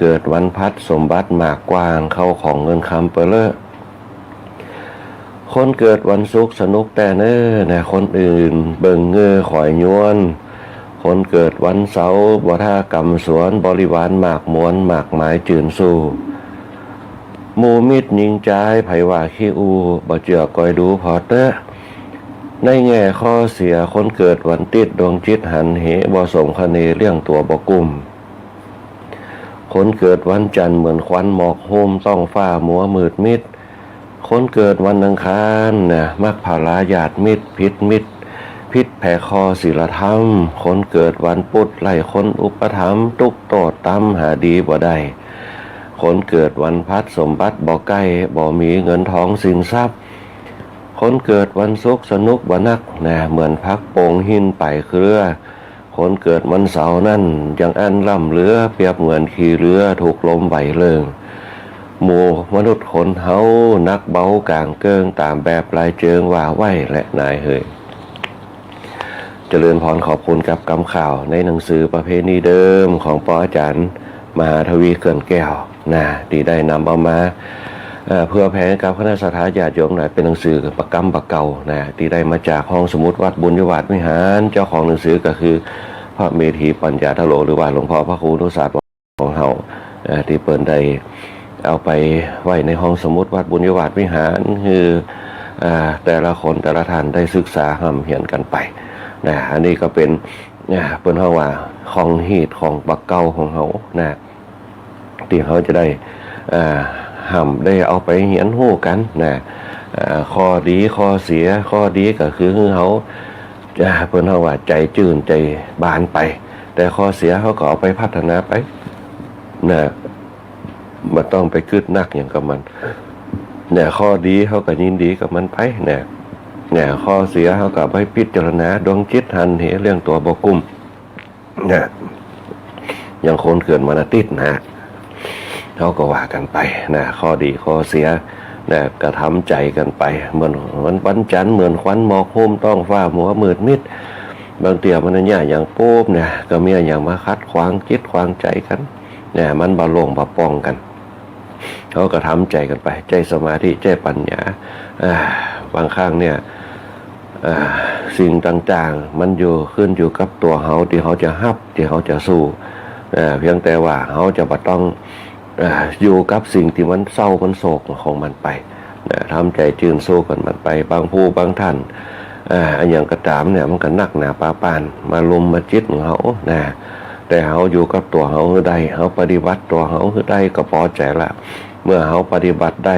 เกิดวันพัดสมบัติหมากกว้างเข้าของเงินคำเปเลอคนเกิดวันศุกร์สนุกแต่เน้อนะคนอื่นเบิ่งเงือข่อยยวนคนเกิดวันเสาร์บ่ท่ากำสวนบริวารหมากมวนหมากหมายจืนสู่หมู่มิตรยิงใจไผว่าขี้อูบ่เจือกอยดูพอเตอในแง่ข้อเสียคนเกิดวันติดดวงจิตหันเหบ่สมคะเนเรื่องตัวบ่กุมคนเกิดวันจันทร์เหมือนควันหมอกโฮมต้องฟ้ามัวมืดมิดคนเกิดวันอังคารเนี่ยมักผาลาญาติมิตรพิษแผ่คอศีลธรรมคนเกิดวันพุธไล่คนอุปถัมภ์ตุกโตดตั้มหาดีบ่ได้คนเกิดวันพัดสมบัติบ่ใกล้บ่มีเงินทองสินทรัพย์คนเกิดวันศุกร์สนุกบ่นักนะเหมือนพักโป่งหินไปเครือคนเกิดวันเสาร์นั่นยังอันล่ำเรือเปรียบเหมือนขี่เรือถูกลมไหวเลิงหมู่มนุษย์คนเฮานักเบากลางเกิงตามแบบลายเจิงว่าไหวและนายเฮยเจริญพรขอบคุณกับกำข่าวในหนังสือประเพณีเดิมของปอาจารย์มหาทวีเขื่อนแก้วนะที่ได้นำเอามาเพื่อแผ่กับคณะสัตยาติโยมหน่อยเป็นหนังสือประกำประเก่านะที่ได้มาจากห้องสมุดวัดบุญยวาดวิหารเจ้าของหนังสือก็คือพระเมธีปัญญาทโลหรือว่าหลวงพ่อพระครูนุศาสตร์ของเฮาที่เปิดได้เอาไปไว้ในห้องสมุดวัดบุญยวาดวิหารคือแต่ละคนแต่ละท่านได้ศึกษาห้ำเหียนกันไปนะอันนี้ก็เป็นเปิ้นเฮาว่าของฮีตของปักเก่าของเฮานะที่เขาจะได้ห้ำได้เอาไปเหียนฮู้กันนะข้อดีข้อเสียข้อดีก็คือเขาเปิ้นเฮาว่าใจจื่นใจบานไปแต่ข้อเสียเขาก็เอาไปพัฒนาไปนะมันต้องไปกึดนักอย่างกับมันเนี่ยข้อดีเขาก็ยินดีกับมันไปเนี่ยข้อเสียเขาก็ไปพิจารณาดวงจิตหันเหเรื่องตัวบกุมเนี่ยอย่างคนเกิดวันอาทิตย์นะเขาก็ว่ากันไปนะข้อดีข้อเสียนะกระทำใจกันไปเหมือนวันจันทร์เหมือนควันหมอกโฮมต้องฟ้ามัวมืดมิดบางเตี่ยมันเนี่ยอย่างโป๊บเนี่ยก็มีอย่างมาคัดขวางจิตขวางใจกันเนี่ยมันบาลงบาป้องกันเขาก็ทำใจกันไปใจสมาธิใจปัญญาบางครั้งเนี่ยสิ่งต่างๆมันขึ้นอยู่กับตัวเขาที่เขาจะฮับที่เขาจะสู้เพียงแต่ว่าเขาจะบ่ต้องอยู่กับสิ่งที่มันเศร้ามันโศกของมันไปทำใจจืนสู้กันมันไปบางผู้บางท่านอย่างกระตามเนี่ยมันก็นักหนาปาปานมาลุมมาจิตของเขาแต่เขาอยู่กับตัวเขาคือใดเขาปฏิบัติตัวเขาคือใดก็พอใจละเมื่อเขาปฏิบัติได้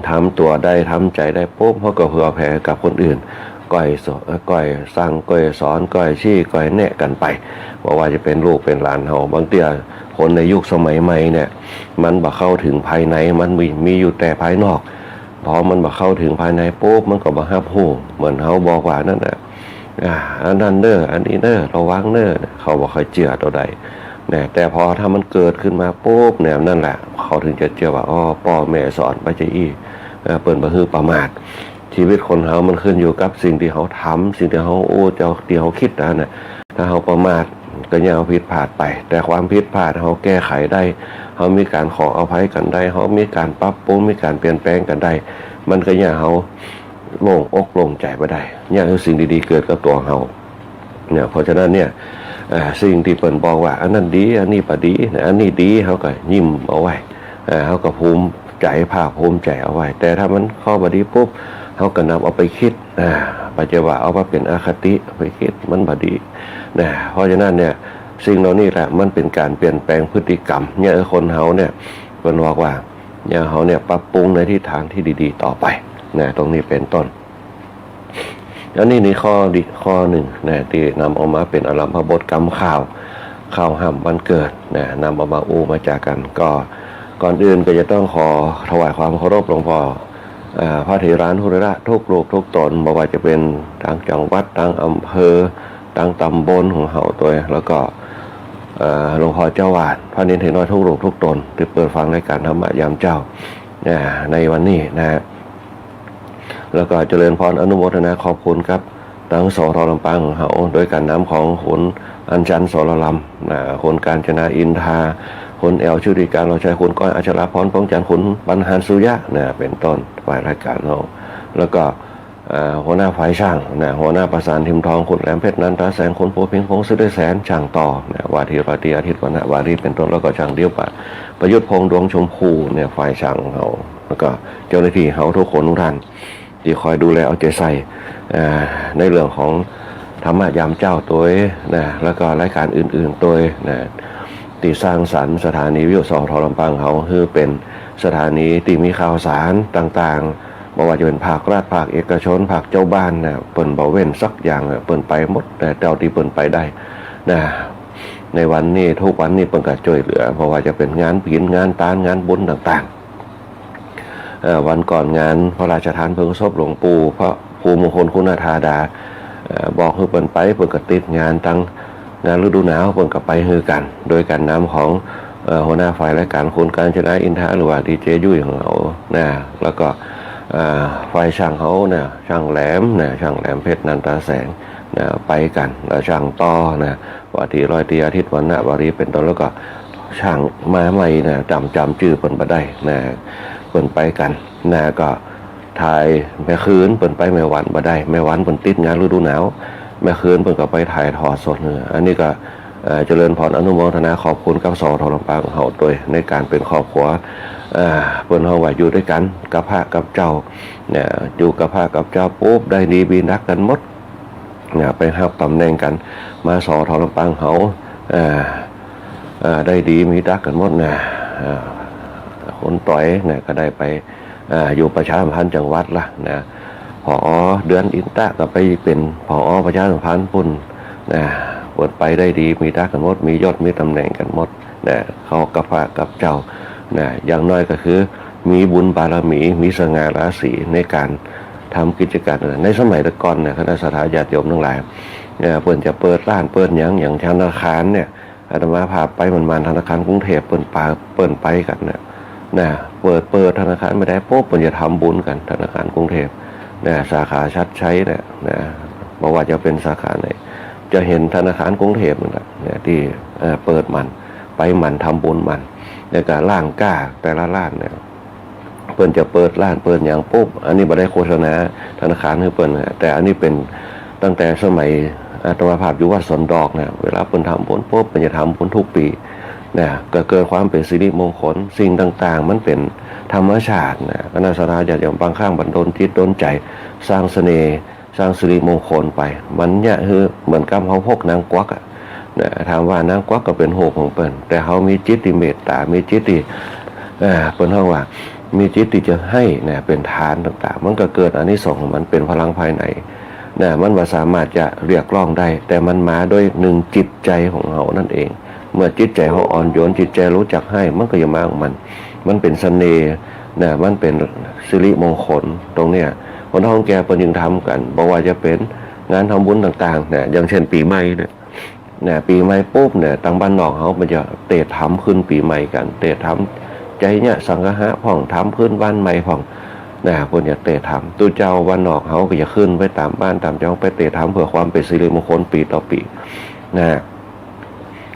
ทำตัวได้ทำใจได้ปุ๊บเขาก็เผื่อแผ่กับคนอื่นก้อยสั่งก้อยสอนก้อยชี้ก้อยแนะกันไปว่าจะเป็นลูกเป็นหลานเขาบางเตี่ยคนในยุคสมัยใหม่เนี่ยมันบ่เข้าถึงภายในมันมีอยู่แต่ภายนอกพอมันบ่เข้าถึงภายในปุ๊บมันก็บ่ฮับฮู้เหมือนเขาบอกว่านั่นน่ะอันนั้นเด้ออันนี้เด้อระวังเด้อเขาบ่ค่อยเชื่อตัวใดเนี่ยแต่พอถ้ามันเกิดขึ้นมาปุ๊บเนี่ยนั่นแหละเขาถึงจะเชื่อว่าพ่อแม่สอนไปจะเปิ้นบ่ฮือประมาทชีวิตคนเฮามันขึ้นอยู่กับสิ่งที่เขาทำสิ่งที่เขาที่เขาคิดนะถ้าเขาประมาทก็ย่าผิดพลาดไปแต่ความผิดพลาดเขาแก้ไขได้เขามีการขออภัยกันได้เขามีการปรับปรุงมีการเปลี่ยนแปลงกันได้มันก็ย่าเขาโล่งอกโล่งใจไปได้ย่าคือสิ่งดีๆเกิดกับตัวเขาเนี่ยเพราะฉะนั้นเนี่ยสิ่งที่เปิ้นบอกว่าอันนั้นดีอันนี้บ่ดีอันนี้ดีเขาก็ยิ้มเอาไว้เขาก็ภูมิใจภาคภูมิใจเอาไว้แต่ถ้ามันข้อบ่ดีปุ๊บเขาก็นำเอาไปคิดปัจจุบันเอามาเป็นอคติไปคิดมันบ่ดีเพราะฉะนั้นเนี่ยสิ่งเหล่านี้แหละมันเป็นการเปลี่ยนแปลงพฤติกรรมเนี่ยคนเฮาเนี่ยเพิ่นบอกว่าเนี่ยเฮาเนี่ยปรับปรุงในทิศทางที่ดีๆต่อไปตรงนี้เป็นต้นอันนี้ในข้อหนึ่งที่นำออกมาเป็นอารมพบทกรรมข่าวห้ำวันเกิดนำเอามามาจากกันก็ก่อนอื่นก็จะต้องขอถวายความเคารพหลวงพ่อพระเถรานุเถระทุกรูปทุกตนไม่ว่าจะเป็นทางจังหวัดทางอำเภอทางตำบลของเฮาตัวแล้วก็หลวงพ่อเจ้าวาดพระเนรเถรน้อยทุกรูปทุกตนที่เปิดฟังรายการธรรมะยามเจ้าในวันนี้แล้วก็เจริญพรอนุโมทนาขอบคุณครับทั้งสทลำปางของเฮาโดยการนำของขุนอัญชันสรลำคนกาญจนาอินทา คุณแอลชุติการเราใช้คุณก้อยอัชราพรป้องจันทร์คุณบรรหารสุยะนะเป็นต้นฝ่ายรายการเราแล้วก็หัวหน้าฝ่ายช่างนะหัวหน้าประสานทิมทองคุณแหลมเพชรนันทแสงคุณภูพิงพงศ์สุดแสนช่างต่อนะวาทีราตรีอาทิตย์วันวารีเป็นต้นแล้วก็ช่างเดียวประยุทธ์พงษ์ดวงชมพูเนี่ยฝ่ายช่างเขาแล้วก็เจ้าหน้าที่เขาทุกคนทุกท่านที่คอยดูแลเอาใจใส่ในเรื่องของธรรมะยามเจ้าตัวนะแล้วก็รายการอื่นๆตัวนะที่สร้างสรรค์สถานีวิทยุสทลำปางเขาคือเป็นสถานีที่มีข่าวสารต่างๆไม่ว่าจะเป็นภาครัฐภาคเอกชนภาคเจ้าบ้านนะเปิ่นเบาเว้นสักอย่างเปิ่นไปหมดแต่เจ้าที่เปิ่นไปได้นะในวันนี้ทุกวันนี้เปิ่นก็ช่วยเหลือเพราะว่าจะเป็นงานผินงานตานงานบุญต่างๆวันก่อนงานพระราชทานเพลิงศพหลวงปู่พระภูมิมงคลคุณธาดาบอกให้เปิ่นไปเปิ่นก็ติดงานตั้งงานฤดูหนาวเปิ่นก็ไปฮือกันโดยการนำของหัวหน้าฝ่ายรายการคุณการชนะอินทาหรือว่าดีเจยุ่ยของเรานะแล้วก็ฝ่ายช่างเขาเนี่ยช่างแหลมเนี่ยช่างแหลมเพชรนันตาแสงนะไปกันแล้วช่างต่อนะวาทีร้อยตีอาทิตย์วันนะวารีเป็นต้นแล้วก็ช่างมาใหม่นะจำชื่อเปิ่นมาได้นะเปิ่นไปกันนะก็ถ่ายแม่คืนเปิ่นไปแม่วันมาได้แม่วันเปิ่นติดงานฤดูหนาวแม่คืนเปิ่นก็ไปถ่ายทอดสดอันนี้ก็เจริญพรอนุโมทนาขอบคุณกับสทลำปางเฮาโดยในการเป็นครอบครัวเปิ้นเฮาว่าอยู่ด้วยกันกับพระกับเจ้าเนี่ยอยู่กับพระกับเจ้าปุ๊บได้ดีบีนักกันหมดเนี่ยไปรับตำแหน่งกันมาสทลำปางเฮาได้ดีมีรักกันหมดนะคนต่อยเนี่ยก็ได้ไปอยู่ประชาสัมพันธ์จังหวัดละนะผอเดือนอินตะก็ไปเป็นผอประชาสัมพันธ์ปุ่นนะเปิดไปได้ดีมีรักกันหมดมียศมีตำแหน่งกันหมดนะเขากับพระกับเจ้านะอย่างน้อยก็คือมีบุญบารมีมีสง่าราศีในการทำกิจการในสมัยตะก่อนเนี่ยคณะสัตยาญาติโยมทั้งหลายเนี่ยเปิดจะเปิดร้านเปิดอย่างธนาคารเนี่ยอาตมาพาไปมันธนาคารกรุงเทพเปิดไปกันเนี่ยนะเปิดธนาคารไม่ได้ปุ๊บเปิดจะทำบุญกันธนาคารกรุงเทพเนี่ยสาขาชัดใช้เนี่ยนะบอกว่าจะเป็นสาขาไหนจะเห็นธนาคารกรุงเทพนั่นแหละเนี่ยที่เปิดมันไปมันทำบุญมันในการล่างกล้าแต่ละร้านเนี่ยเปิดจะเปิดร้านเปิดอย่างปุ๊บอันนี้ไม่ได้โฆษณาธนาคารคือเปิดแต่อันนี้เป็นตั้งแต่สมัยอาตมาภาพอยู่วัดสนดอกเนี่ยเวลาเปิดทำบุญปุ๊บมันจะทำบุญทุกปีเนี่ยก็เกิดความเป็นสิริมงคลสิ่งต่างๆมันเป็นธรรมชาตินะคณะสัตยาญาติโยมบางข้างบันดลจิตดลใจสร้างเสน่ห์สร้างสิริมงคลไปมันเนี่ยคือเหมือนกับเขาพกนางกวักอ่ะนะถามว่านางกวักก็เป็นโหกของเปิ้นแต่เขามีจิตที่เมตตามีจิตที่เปิ้นเฮาว่ามีจิตที่จะให้นะเป็นทานต่างๆมันก็เกิดอานิสงส์ของมันเป็นพลังภายในนะมันว่าสามารถจะเรียกร้องได้แต่มันมาด้วยหนึ่งจิตใจของเขานั่นเองเมื่อจิตใจเขาอ่อนโยนจิตใจรู้จักให้มันก็จะมาของมันเป็นเสน่ห์นะมันเป็นสิริมงคลตรงเนี้ยคนท้องแก่เปิ้นยังทำกันบอกว่าจะเป็นงานทำบุญต่างๆเนี่ยอย่างเช่นปีใหม่เนี่ยปีใหม่ปุ๊บเนี่ยทางบ้านนอกเขามันจะเตะทำขึ้นปีใหม่กันเตะทำใจเนี่ยสังฆะผ่องทำขึ้นบ้านใหม่ผ่องนะคนจะเตะทำตู้เจ้าบ้านนอกเขาก็จะขึ้นไปตามบ้านตามเจ้าไปเตะทำเพื่อความเป็นสิริมงคลปีต่อปีนะ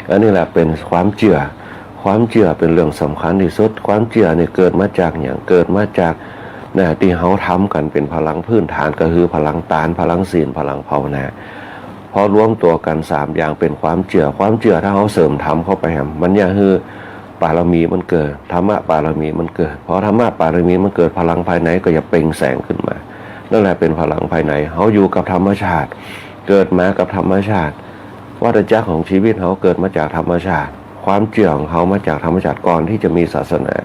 อันนี้แหละเป็นความเชื่อเป็นเรื่องสำคัญที่สุดความเชื่อเนี่ยเกิดมาจากอย่างเกิดมาจากนะที่เขาทำกันเป็นพลังพื้นฐานก็คือพลังตาลพลังศีลพลังภาวนาพอรวมตัวกัน3อย่างเป็นความเชื่อถ้าเขาเสริมทำเข้าไปมันเนี่ยคือปารมีมันเกิดธรรมะปารมีมันเกิดพอธรรมะปารมีมันเกิดพลังภายในก็จะเปล่งแสงขึ้นมานั่นแหละเป็นพลังภายในเขาอยู่กับธรรมชาติเกิดมากับธรรมชาติวัฏจักรของชีวิตเขาเกิดมาจากธรรมชาติความเชื่อของเขามาจากธรรมชาติก่อนที่จะมีศาสนา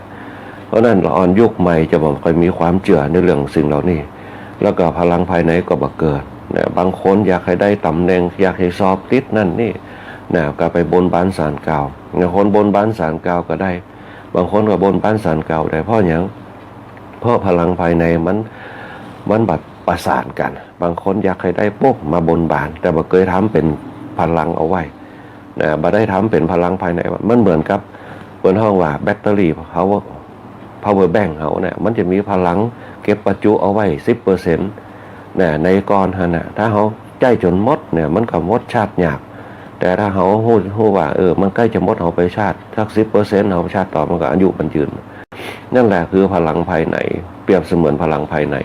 เพราะนั้นละอ่อนยุคใหม่จะบอกค่อยมีความเชื่อในเรื่องสิ่งเหล่านี้แล้วก็พลังภายในก็บังเกิดนะบางคนอยากให้ได้ตำแหน่งอยากให้สอบติดนั่นนี่นะก็ไปบนบานศาลเก่าบางคนบนบานศาลเก่าก็ได้บางคนก็บนบานศาลเก่าได้เพราะอย่างเพราะพลังภายในมันแบบประสานกันบางคนอยากให้ได้ปุ๊บมาบนบานแต่บ่เคยทำเป็นพลังเอาไว้นะบ่ได้ทำเป็นพลังภายในมันเหมือนกับบนห้องว่าแบตเตอรี่เขาpower bank เขาเนี่ยมันจะมีพลังเก็บประจุเอาไว้ 10% เนี่ยในก้อนฮะนะถ้าเขาใจจนหมดเนี่ยมันก็หมดชาติยาก แต่ถ้าเขาหู้ว่ามันใกล้จะหมดเขาไปชาติสัก10%เขาชาติต่อมันก็อายุมันยืนนั่นแหละคือพลังภายในเปรียบเสมือนพลังภายใน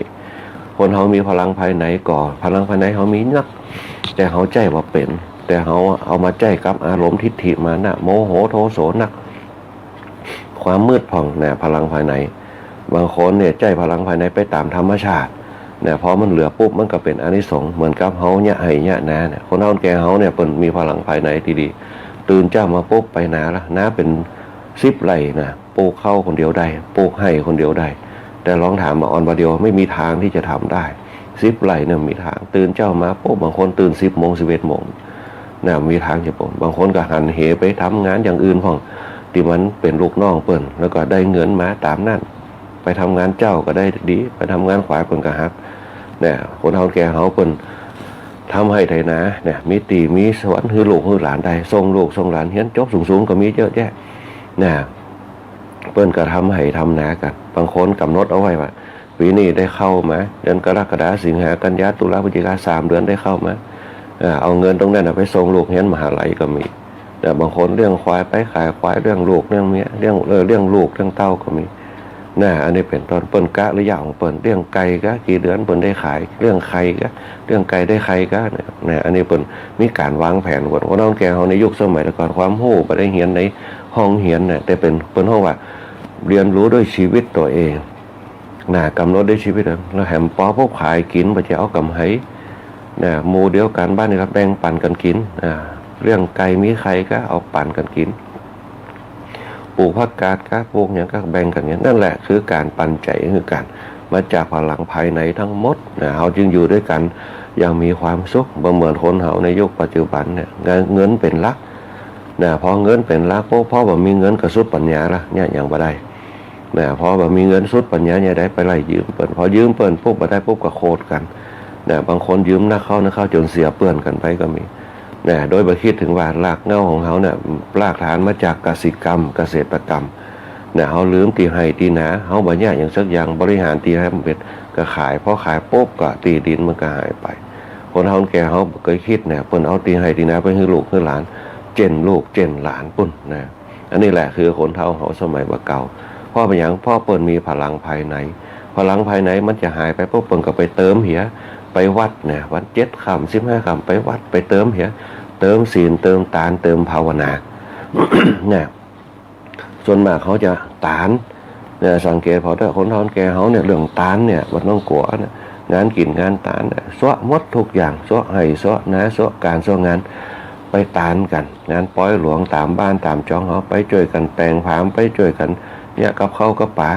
คนเขามีพลังภายในก่อพลังภายในเขามีนักแต่เขาใจว่าเป็นแต่เขาเอามาใจกับอารมณ์ทิฏฐิมานะโมโหโทโสนักความมืดผ่องเนี่ยพลังภายในบางคนเนี่ยใจพลังภายในไปตามธรรมชาติเนี่ยพอมันเหลือปุ๊บมันก็เป็นอานิสงส์เหมือนกับเขาเนี่ยให้เนี่ยนะเนี่ยคนเฒ่าแก่เขาเนี่ยเป็นมีพลังภายในที่ดีตื่นเจ้ามาปุ๊บไปนาละนาเป็น10 ไร่นะปลูกเข้าคนเดียวได้ปลูกให้คนเดียวได้แต่ลองถามมาออนบาเดียวไม่มีทางที่จะทำได้10 ไร่เนี่ยมีทางตื่นเจ้ามาปุ๊บบางคนตื่น10 โมง 11 โมงเนี่ยมีทางจะปนบางคนก็หันเหไปทำงานอย่างอื่นของที่มันเป็นลูกน้องเปิ้นแล้วก็ได้เงินมาตามนั่นไปทำงานเจ้าก็ได้ดีไปทำงานขวายเปิ้นก็ฮักเนี่ยคนเฒ่าแก่เขาเปิ้นทำให้ไทยนะเนี่ยมีตีมีสวรรค์คือลูกคือหลานได้ส่งลูกส่งหลานเรียนจบสูงๆก็มีเยอะแยะเนี่ยเปิ้นก็ทำให้ทำนากันบางคนกำหนดเอาไว้ว่าปีนี้ได้เข้ามาเดือนกรกฎาคมสิงหากันยาตุลาพฤศจิกา3 เดือนได้เข้ามาเอาเงินตรงนั้นไปส่งลูกเรียนมหาลัยก็มีแต่บางคนเรื่องควายไปขายควายเรื่องลูกเรื่องเมียเรื่องลูกเรื่องเต้าก็มีอันนี้เป็นตอนเปิ้นกะระยะของเปิ้นเรื่องไก่ก็กี่เดือนเปิ้นได้ขายเรื่องไข่ก็เรื่องไก่ได้ไข่ก็เนี่ยอันนี้เปิ้นมีการวางแผนก่อนคนน้องแก่เขาในยุคสมัยก่อนความรู้บ่ได้เรียนในห้องเรียนเนี่ยแต่เป็นเปิ้นเฮาว่าเรียนรู้ด้วยชีวิตตัวเองกำหนดด้วยชีวิตแล้วแหมปอพวกขายกินบ่จะเอากำไรหมู่เดียวกันบ้านนี้ครับแบ่งปันกันกินเรื่องไก่มีไข่ก็เอาปันกันกินปลูกผักกาดก็ปลูกอย่างก็แบ่งกันอย่างนั่นแหละคือการปันใจคือกันมาจากพลังภายในทั้งหมดเราจึงอยู่ด้วยกันอย่างมีความสุขบ่เหมือนคนเฮาในยุคปัจจุบันเนี่ยเงินเป็นหลักพอเงินเป็นหลักพอบ่มีเงินก็สุดปัญญาละเนี่ยอย่างบ่ได้พอบ่มีเงินสุดปัญญาเนี่ยได้ไปไล่ยืมเปิ้นพอยืมเปิ้นปุ๊บบ่ได้ปุ๊บก็โคตรกันบางคนยืมนักเข้าจนเสียเปื้อนกันไปก็มีโดยบ่คิดถึงว่ารากเหง้าของเขาเนี่ยรากฐานมาจากกสิกรรมเกษตรกรรมเขาลืมตีให้ตีนาเขาบ่เนี่ยอย่างสักอย่างบริหารตีให้มันเป็นก็ขายพอขายปุ๊บก็ตีดินมันก็หายไปคนเฒ่าแก่เขาเคยคิดเปิ้นเอาตีให้ตีนาไปให้ลูกให้หลานเจนลูกเจนหลานปุ่นอันนี้แหละคือคนเฒ่าเขาสมัยเก่าพ่อเป็นอย่างพ่อเปิ้นมีพลังภายในพลังภายในมันจะหายไปปุ๊บเปิ้นก็ไปเติมเหียไปวัดวัน7 ค่ำ15 ค่ำไปวัดไปเติมเหียเติมศีลเติมตานเติมภาวนา ส่วนมากเขาจะตานสังเกตพอถ้าคนท้องแก่เขาเนี่ยเรื่องตานเนี่ยมันต้องกลัวงานกินงานตานซ้อมดทุกอย่างซ้อให้ซ้อนะซ้อการซ้องานไปตานกันงานป้อยหลวงตามบ้านตามจองเขาไปช่วยกันแต่งผามไปช่วยกันเนี่ยกับเขากับป๋า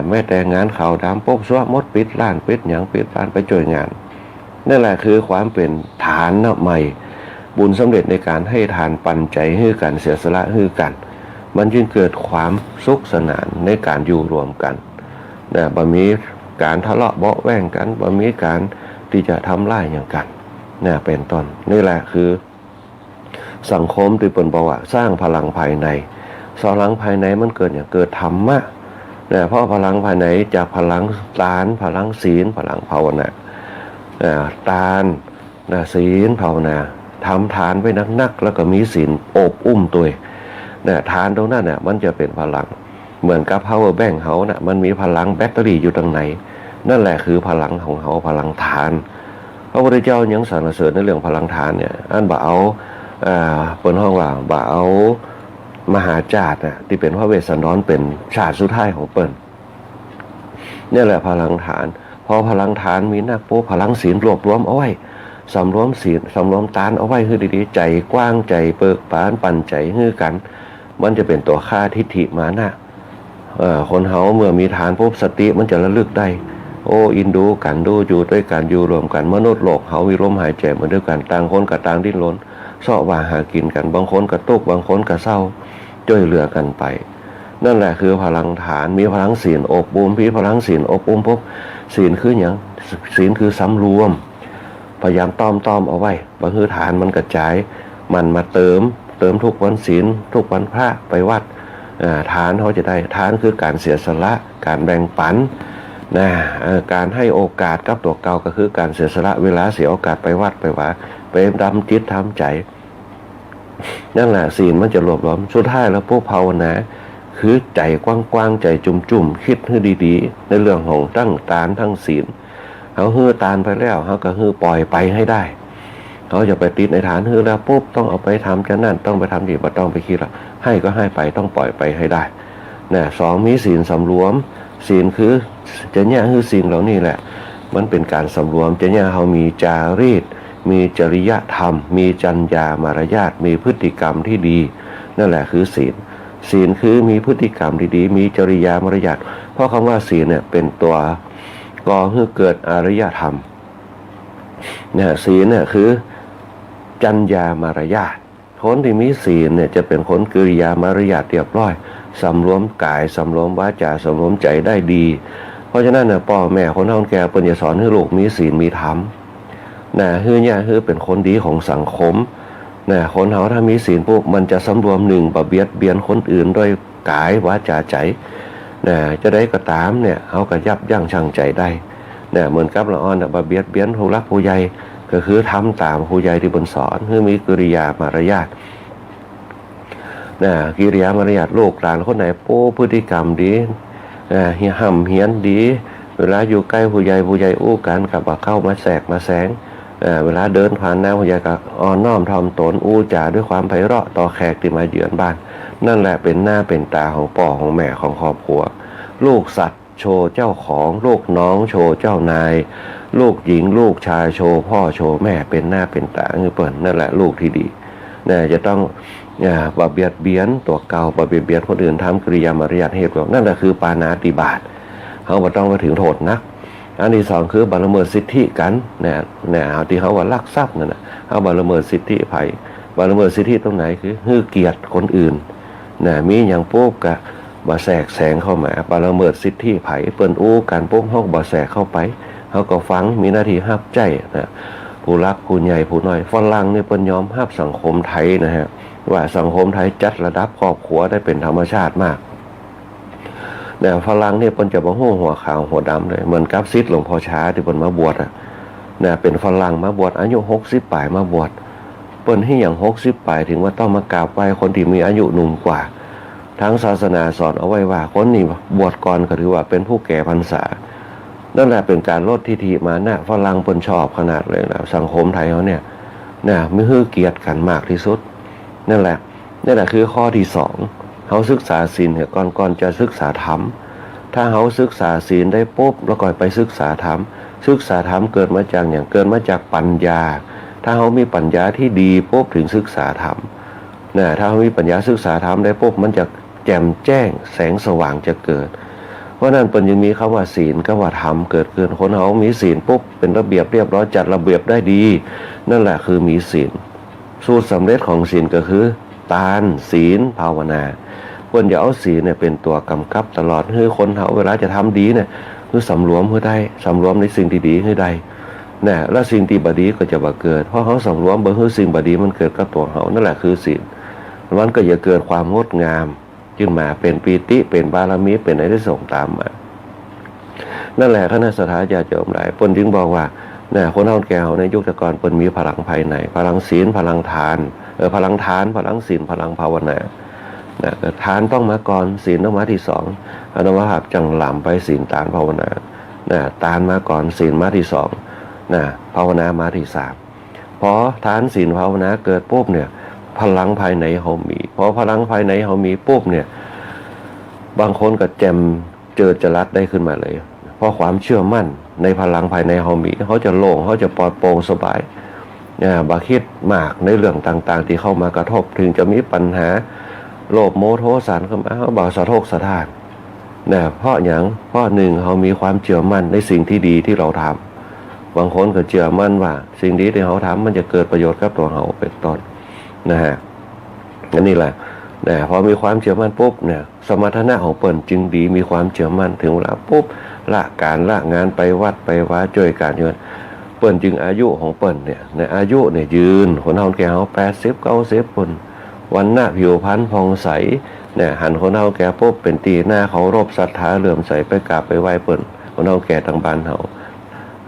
แม่แต่งานข่าวดำปุ๊บซ้อมดปิดร้านปิดอย่างปิดร้านไปช่วยงานนั่นแหละคือความเป็นฐานใหม่บุญสำเร็จในการให้ทานปันใจให้กันเสียสละให้กันมันจึงเกิดความสุขสนานในการอยู่รวมกันบ่มีการทะเลาะเบาะแว้งกันบ่มีการที่จะทำร้ายอย่างกันเป็นต้นนี่แหละคือสังคมที่เป็นบอกว่าสร้างพลังภายในพลังภายในมันเกิดอย่างเกิดธรรมะเพราะพลังภายในจากพลังทานพลังศีลพลังภาวนาทานศีลภาวนาทำทานไว้นักๆแล้วก็มีศีลโอบอุ้มตัวทานตรงนั้นมันจะเป็นพลังเหมือนกับ power bank เขามันมีพลังแบตเตอรี่อยู่ตรงไหนนั่นแหละคือพลังของเขาพลังทานพระพุทธเจ้ายังสรรเสริญในเรื่องพลังทานเนี่ยอันบ่เอาเปิดห้องว่าบ่เอามหาจารย์ที่เป็นพระเวสสันดรเป็นชาติสุดท้ายของเปิ้นนี่แหละพลังทานพอพลังทานมีนักพลังศีลรวบรวมเอาไว้สำรวมศีลสำรวมตานเอาไว้คือดีๆใจกว้างใจเปิกปานปั่นใจฮื้อกันมันจะเป็นตัวฆ่าทิฏฐิมานะคนเฮาเมื่อมีทานปุ๊บสติมันจะระลึกได้โอ้อินดูกันดูอยู่ด้วยกันอยู่รวมกันมนุษย์โลกเฮามีลมหายใจเหมือนเดียวกันต่างคนกับต่างดิ้นรนเสาะว่าหากินกันบางคนก็ตุกบางคนก็เศร้าช่วยเหลือกันไปนั่นแหละคือพลังฐานมีพลังศีลอบอุ้มพี่พลังศีลอบอุ้มปุ๊บศีลคืออย่างศีลคือสำรวมพยายามต้อมเอาไว้บางคือฐานมันกระจายมันมาเติมทุกวันศีลทุกวันพระไปวัดฐานเขาจะได้ฐานคือการเสียสละการแบ่งปันการให้โอกาสกับตัวเก่าก็คือการเสียสละเวลาเสียโอกาสไปวัดไปว่าไปดำจิตทำใจ นั่นแหละศีลมันจะรวบรวมสุดท้ายแล้วพวกภาวนาคือใจกว้างๆใจจุ่มๆคิดให้ดีๆในเรื่องของตั้งตานทั้งศีลเขาฮื้อตานไปแล้วเขาก็ฮื้อปล่อยไปให้ได้เขาจะไปติดในฐานฮื้อแล้วปุ๊บต้องเอาไปทำจะนั่นต้องไปทำดีบ่ต้องไปคิดละให้ก็ให้ไปต้องปล่อยไปให้ได้นะสองมีศีลสำรวมศีลคือจะเนี่ยคือศีลเหล่านี้แหละมันเป็นการสำรวมจะเนี่ยเขามีจารีตมีจริยธรรมมีจรรยามารยาทมีพฤติกรรมที่ดีนั่นแหละคือศีลศีลคือมีพฤติกรรมดีๆมีจริยามารยาทเพราะคำว่าศีลเนี่ยเป็นตัวก่อให้เกิดอารยธรรมเนี่ยศีลเนี่ยคือจรรยามารยาทคนที่มีศีลเนี่ยจะเป็นคนกิริยามารยาทเรียบร้อยสำรวมกายสำรวมวาจาสำรวมใจได้ดีเพราะฉะนั้นเนี่ยพ่อแม่คนเฒ่าแก่เพิ่นจะสอนให้ลูกมีศีลมีธรรมนะฮือเนี่ยฮือเป็นคนดีของสังคมนะคนเฮาถ้ามีศีลปุ๊บมันจะสำรวมหนึ่งบ่เบียดเบียนคนอื่นด้วยกายวาจาใจนะจะได้ก็ตามเนี่ยเฮาก็ยับยั้งชั่งใจได้นะเหมือนกับละอ่อนบ่เบียดเบียนผู้รักผู้ใหญ่ก็คือทำตามผู้ใหญ่ที่เพิ่นสอนคือมีกิริยามารยาทนะกิริยามารยาทลูกหลานคนไหนโป้พฤติกรรมดีเฮียห่ำเฮียนดีเวลาอยู่ใกล้ผู้ใหญ่อู้กันกับเข้ามาแสกมาแสงเวลาเดินผ่านหน้าผู้ใหญ่ก็อ่อนน้อมถ่อมตนอู้จาด้วยความไพเราะต่อแขกที่มาเยือนบ้านนั่นแหละเป็นหน้าเป็นตาของพ่อของแม่ของครอบครัวลูกสัตว์โชว์เจ้าของลูกน้องโชว์เจ้านายลูกหญิงลูกชายโชว์พ่อโชว์แม่เป็นหน้าเป็นตาคือเปิ่นนั่นแหละลูกที่ดีจะต้องบ่เบียดเบียนตัวเก่าบ่เบียดเบียนคนอื่นทำกิริยามารยาทเหตุนั่นแหละคือปาณาติบาตเขาบ่ต้องไปถึงโทษนักอันที่สองคือบาละเมิดสิทธิกันเนี่ยเอาที่เขาว่าลักทรัพย์นั่นน่ะเขาบาละเมิดสิทธิไผบาละเมิดสิทธิตรงไหนคือฮื้อเกียรติคนอื่นมีอย่างปุ๊บกะบ่แทรกแซงเข้ามาบาละเมิดสิทธิไผเปิ้นอู้กันปุ๊บเฮาบ่แทรกเข้าไปเฮาก็ฟังมีหน้าที่รับใจนะผู้รักผู้ใหญ่ผู้น้อยฝรั่งนี่เปิ้นยอมรับสังคมไทยนะฮะว่าสังคมไทยจัดระดับครอบครัวได้เป็นธรรมชาติมากฝรั่งเนี่ยเปิ้นจะบ่ฮู้หัวขาวหัวดำเลยเหมือนกับศิษย์หลวงพ่อช้าที่เปิ้นมาบวชเป็นฝรั่งมาบวชอายุ60ปลายมาบวชเปิ้นให้อย่าง60ปลายถึงว่าต้องมากราบไหว้คนที่มีอายุหนุ่มกว่าทั้งศาสนาสอนเอาไว้ว่าคนนี้บวชก่อนก็ถือว่าเป็นผู้แก่พรรษานั่นแหละเป็นการลดทิฐิมานะฝรั่งเปิ้นชอบขนาดเลยนะสังคมไทยเฮาเนี่ยมีฮื้อเกียรติกันมากที่สุดนั่นแหละคือข้อที่2เขาศึกษาศีลเนี่ยก่อนจะศึกษาธรรมถ้าเขาศึกษาศีลได้ปุ๊บแล้วก็ไปศึกษาธรรมเกิดมาจากอย่างเกิดมาจากปัญญาถ้าเขามีปัญญาที่ดีปุ๊บถึงศึกษาธรรมถ้าเขามีปัญญาศึกษาธรรมได้ปุ๊บมันจะแจ่มแจ้งแสงสว่างจะเกิดเพราะนั้นเป็นยังมีคำว่าศีลกับว่าธรรมเกิดขึ้นคนเขามีศีลปุ๊บเป็นระเบียบเรียบร้อยจัดระเบียบได้ดีนั่นแหละคือมีศีลสูตรสำเร็จของศีลก็คือทานศีลภาวนาควรจะเอาศีลเนี่ยเป็นตัวกำกับตลอดให้คนเขาเวลาจะทำดีเนี่ยคือสำรวมให้ได้สำรวมในสิ่งที่ดีให้ได้แล้วสิ่งที่บดีก็จะบ่เกิดเพราะเขาสำรวมบ่ให้สิ่งบดีมันเกิดกับตัวเขานั่นแหละคือศีลมันก็จะเกิดความงดงามขึ้นมาเป็นปีติเป็นบารมีเป็นอะไรที่ส่งตามมานั่นแหละคณะสัตยาญาติโยมหลายเพิ่นจึงบอกว่าคนเฒ่าแก่ในยุคแต่ก่อนเพิ่นมีพลังภายในพลังศีลพลังทานพลังทานพลังศีลพลังภาวนาทานต้องมาก่อนศีลต้องมาที่2อนุภาพจังหล่ำไปศีลทานภาวนาทานมาก่อนศีลมาที่2ภาวนามาที่3พอทานศีลภาวนาเกิดปุ๊บเนี่ยพลังภายในเฮามีพอพลังภายในเฮามีปุ๊บเนี่ยบางคนก็แจ่มเจิดจรัสได้ขึ้นมาเลยเพราะความเชื่อมั่นในพลังภายในเฮามีเขาจะโล่งเขาจะปลอดโปร่งสบายบ่คิดมากในเรื่องต่างๆที่เข้ามากระทบถึงจะมีปัญหาโลภโมโทสันเข้ามาเขาบอกสะทกสะท้านเพราะอย่างเพราะหนึ่งเขามีความเชื่อมั่นในสิ่งที่ดีที่เราทำบางคนก็เชื่อมั่นว่าสิ่งดีที่เขาทำมันจะเกิดประโยชน์กับตัวเขาเป็นต้นอันนี้แหละพอมีความเชื่อมั่นปุ๊บสมรรถนะของเปิ้นจึงดีมีความเชื่อมั่นถึงเวลาปุ๊บละการละงานไปวัดไปว่าช่วยการเงินเปิ้นจึงอายุของเปิ้นในอายุยืนคนเฒ่าแก่เขา80-90คนวันหน้าผิวพรรณผ่องใสหันคนเฒ่าแก่ปุ๊บเป็นตีหน้าเขารบศรัทธาเหลื่อมใสไปกราบไปไหว้เปิ้นคนเฒ่าแก่ทางบ้านเฮา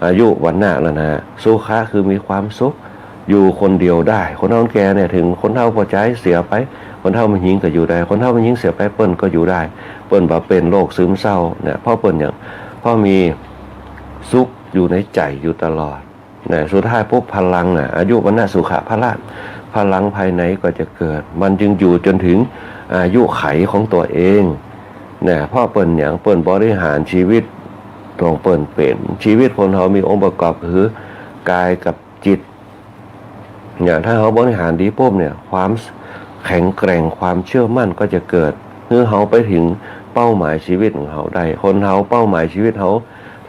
อายุวันหน้าแล้วสุขะคือมีความสุข อยู่คนเดียวได้คนเฒ่าแก่เนี่ยถึงคนเฒ่าพอใจเสียไปคนเฒ่ามันหญิงก็อยู่ได้คนเฒ่ามันหญิงเสียไปเปิ้นก็อยู่ได้เปิ้นบ่เป็นโรคซึมเศร้าเนี่ยเพราะเปิ้นอย่างเพราะมีสุขอยู่ในใจอยู่ตลอดเนี่ยสุดท้ายปุ๊บพลังอายุวรรณะสุขะพละพลังภายในก็จะเกิดมันจึงอยู่จนถึงอายุไขของตัวเองเนี่ยเพราะเปิ้นอย่างเปิ้นบริหารชีวิตตรงเปิ้นเป็นชีวิตคนเรามีองค์ประกอบคือกายกับจิตอย่างถ้าเขาบริหารดีปุ๊บเนี่ยความแข็งแกร่งความเชื่อมั่นก็จะเกิดเมื่อเขาไปถึงเป้าหมายชีวิตของเขาได้คนเขาเป้าหมายชีวิตเขา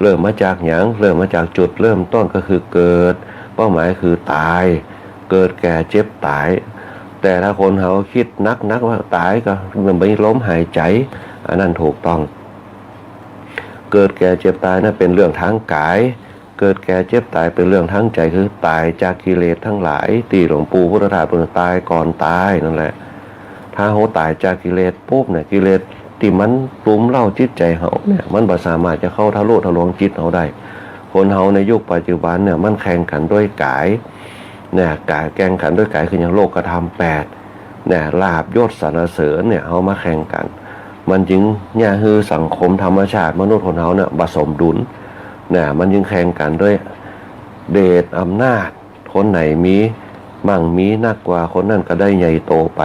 เริ่มมาจากหยังเริ่มมาจากจุดเริ่มต้นก็คือเกิดเป้าหมายคือตายเกิดแก่เจ็บตายแต่ถ้าคนเขาคิดนักว่าตายก็มันไม่ล้มหายใจอันนั้นถูกต้องเกิดแก่เจ็บตายนั่นเป็นเรื่องทางกายเกิดแก่เจ็บตายเป็นเรื่องทั้งใจคือตายจากกิเลสทั้งหลายตีหลวงปู่พุทธทาสเป็นตายก่อนตายนั่นแหละถ้าเขาตายจากกิเลสปุ๊บเนี่ยกิเลสที่มันปรุมเล่าจิตใจเขาเนี่ยมันบ่สามารถจะเข้าทะลุทะลวงจิตเขาได้คนเขาในยุคปัจจุบันเนี่ยมันแข่งขันด้วยกายเนี่ยกายแข่งขันด้วยกายคืออย่างโลกธรรม8เนี่ยลาภยศสรรเสริญเนี่ยเขามาแข่งกันมันจึงเนี่ยคือสังคมธรรมชาติมนุษย์คนเขาเนี่ยผสมดุลเนี่ยมันยังแข่งกันด้วยเดชอำนาจคนไหนมีมั่งมีนักกว่าคนนั้นก็ได้ใหญ่โตไป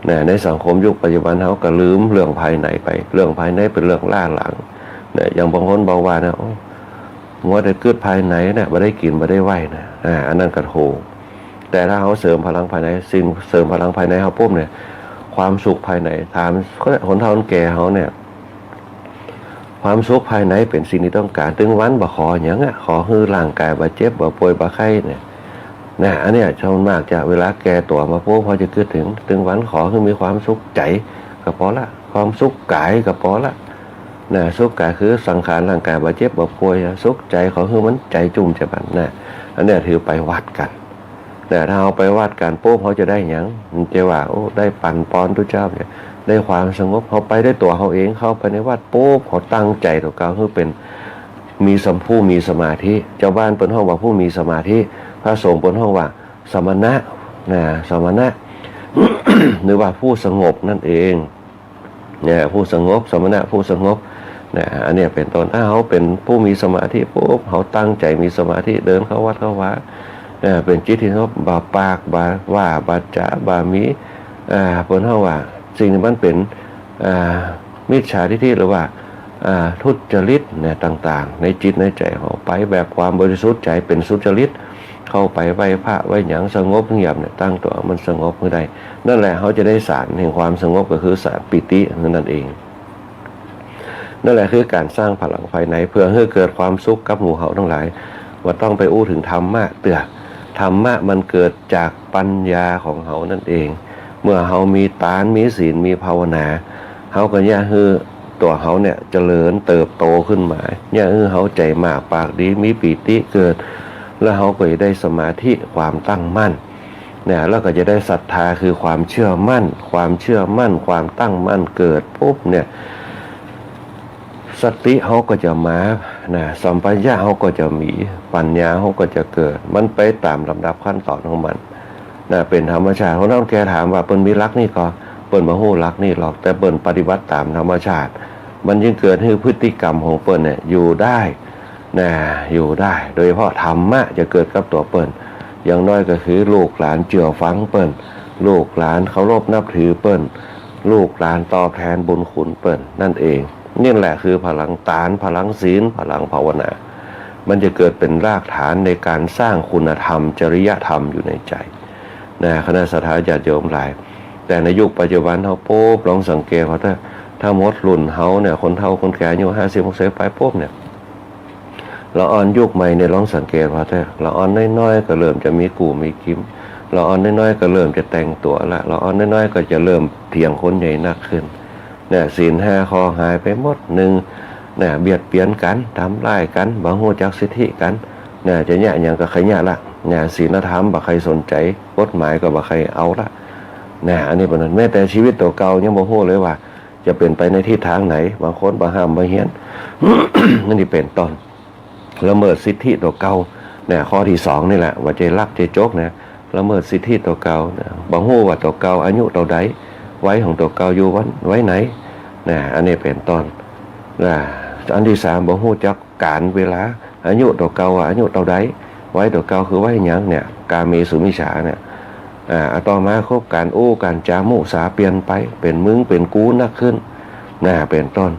เนี่ยในสังคมยุคปัจจุบันเขาก็ลืมเรื่องภายในไปเรื่องภายในเป็นเรื่องล่าหลังเนี่ยอย่างบางคนบอกว่านะมัวแต่เกิดภายในเนี่ยไม่ได้กินไม่ได้ไหวนะอันนั้นก็โหแต่ถ้าเขาเสริมพลังภายในสิ่งเสริมพลังภายในเขาปุ๊บเนี่ยความสุขภายในถามคนเฒ่าคนแก่เขาเนี่ยความสุขภายในเป็นสิ่งที่ต้องการถึงวันบ่ขออย่างขอให้ร่างกายบ่เจ็บบ่ป่วยบ่ไข้เนี่ยนะอันเนี้ยชาวมากจะเวลาแก่ตัวมาปุ๊บพอจะเกิดถึงวันขอให้มีความสุขใจก็พอละความสุขกายก็พอละนะสุขกายคือสังขารร่างกายบ่เจ็บบ่ป่วยสุขใจขอให้มันใจจุ่มจะบันนะอันเนี้ยถือไปวัดกันแต่ถ้าเอาไปวัดกันปุ๊บเขาจะได้อย่างมันจะว่าโอ้ได้ปั่นปอนทุกเจ้าเนี่ยได้ความสงบเขาไปได้ตัวเขาเองเข้าไปในวัดปุ๊บเขาตั้งใจตัวเขาคือเป็นมีสัมผู้มีสมาธิเจ้าบ้านเป็นห้องว่าผู้มีสมาธิพระสงฆ์เป็นห้องว่าสมณะนะสมณะ หรือว่าผู้สงบนั่นเองเนี่ยผู้สงบสมณะผู้สงบเนี่ยอันนี้เป็นต้นถ้าเขาเป็นผู้มีสมาธิปุ๊บเขาตั้งใจมีสมาธิเดินเข้าวัดเข้าว่าเป็นจิตที่เขาบาปากบาว่าบาจาบามีเป็นห้องว่าสิ่งที่มันเป็นมิจฉาทิฏฐิหรือว่าทุจริตเนี่ยต่างๆในจิตในใจเขาไปแบบความบริสุทธิ์ใจเป็นสุจริตเข้าไปไหว้พระไหว้หยังสงบเงียบเนี่ยตั้งตัวมันสงบเมื่อใดนั่นแหละเขาจะได้สารแห่งความสงบก็คือสารปิตินั่นเองนั่นแหละคือการสร้างพลังภายในเพื่อให้เกิดความสุขกับหมู่เขาทั้งหลายว่าต้องไปอู้ถึงธรรมะเตือธรรมะมันเกิดจากปัญญาของเขานั่นเองเมื่อเขามีตานมีศีลมีภาวนาเขาก็ย่าฮือตัวเขาเนี่ยเจริญเติบโตขึ้นมาย่าฮือเขาใจมากปากดีมีปีติเกิดแล้วเขาก็จะได้สมาธิความตั้งมั่นเนี่ยแล้วก็จะได้ศรัทธาคือความเชื่อมั่นความเชื่อมั่นความตั้งมั่นเกิดปุ๊บเนี่ยสติเขาก็จะมาสัมปชัญญะเขาก็จะมีปัญญาเขาก็จะเกิดมันไปตามลำดับขั้นตอนของมันเป็นธรรมชาติเขาต้องแกถามว่าเปิ้นมีรักนี่ก็เปิ้นบ่ฮู้รักนี่หรอกแต่เปิ้นปฏิบัติตามธรรมชาติมันจึงเกิดให้พฤติกรรมของเปิ้นเนี่ยอยู่ได้อยู่ได้โดยเฉพาะธรรมะจะเกิดกับตัวเปิ้นอย่างน้อยก็คือลูกหลานเชื่อฟังเปิ้นลูกหลานเคารพนับถือเปิ้นลูกหลานตอบแทนบุญคุณเปิ้นนั่นเองนี่แหละคือพลังตานพลังศีลพลังภาวนามันจะเกิดเป็นรากฐานในการสร้างคุณธรรมจริยธรรมอยู่ในใจคณะสัตยาญาติโยมหลายแต่ในยุคปัจจุบันเขาปุ๊บลองสังเกตเขาถ้ามดรุ่นเขาเนี่ยคนเฒ่าคนแก่อายุ50-60ไปปุ๊บเนี่ยเราอ่อนยุคใหม่เนี่ยลองสังเกตว่าเราอ่อนน้อยๆก็เริ่มจะมีกู่มีกิ้มเราอ่อนน้อยๆก็เริ่มจะแต่งตัวละเราอ่อนน้อยๆก็จะเริ่มเถียงคนใหญ่นักขึ้นเนี่ยศีล5ข้อหายไปหมด1เนี่ยเบียดเบียนกันทำร้ายกันบ่ฮู้จักสิทธิกันเนี่ยจะแย่อย่างก็ใครแย่ละเนี่ยศีลธรรมบ่ใครสนใจกฎหมายก็บ่ใครเอาละเนี่ยอันนี้เป็นนั้นแม้แต่ชีวิตตัวเก่ายังบ่ฮู้เลยว่าจะเป็นไปในทิศทางไหนบางคนบ่ห้ามบ่เฮียน นั่นนี่เป็นต้นละเมิดสิทธิตัวเก่าเนี่ยข้อที่2นี่แหละว่าใจรักใจจกนะ ละเมิดสิทธิตัวเก่านะบ่ฮู้ว่าตัวเก่าอายุตัวใดไว้ของตัวเก่าอยู่วันไว้ไหนนะอันนี้เป็นต้นนะอันที่สามบ่ฮู้จักการเวลาอายุตัวเก่าอายุตัวใดไว้ตัวเก่าคือไว้หยังเนี่ยกาเมสุมิจฉาเนี่ยต่อมาคบการการจามุสาเปลี่ยนไปเป็นมึงเป็นกูนักขึ้นนะเป็นต้น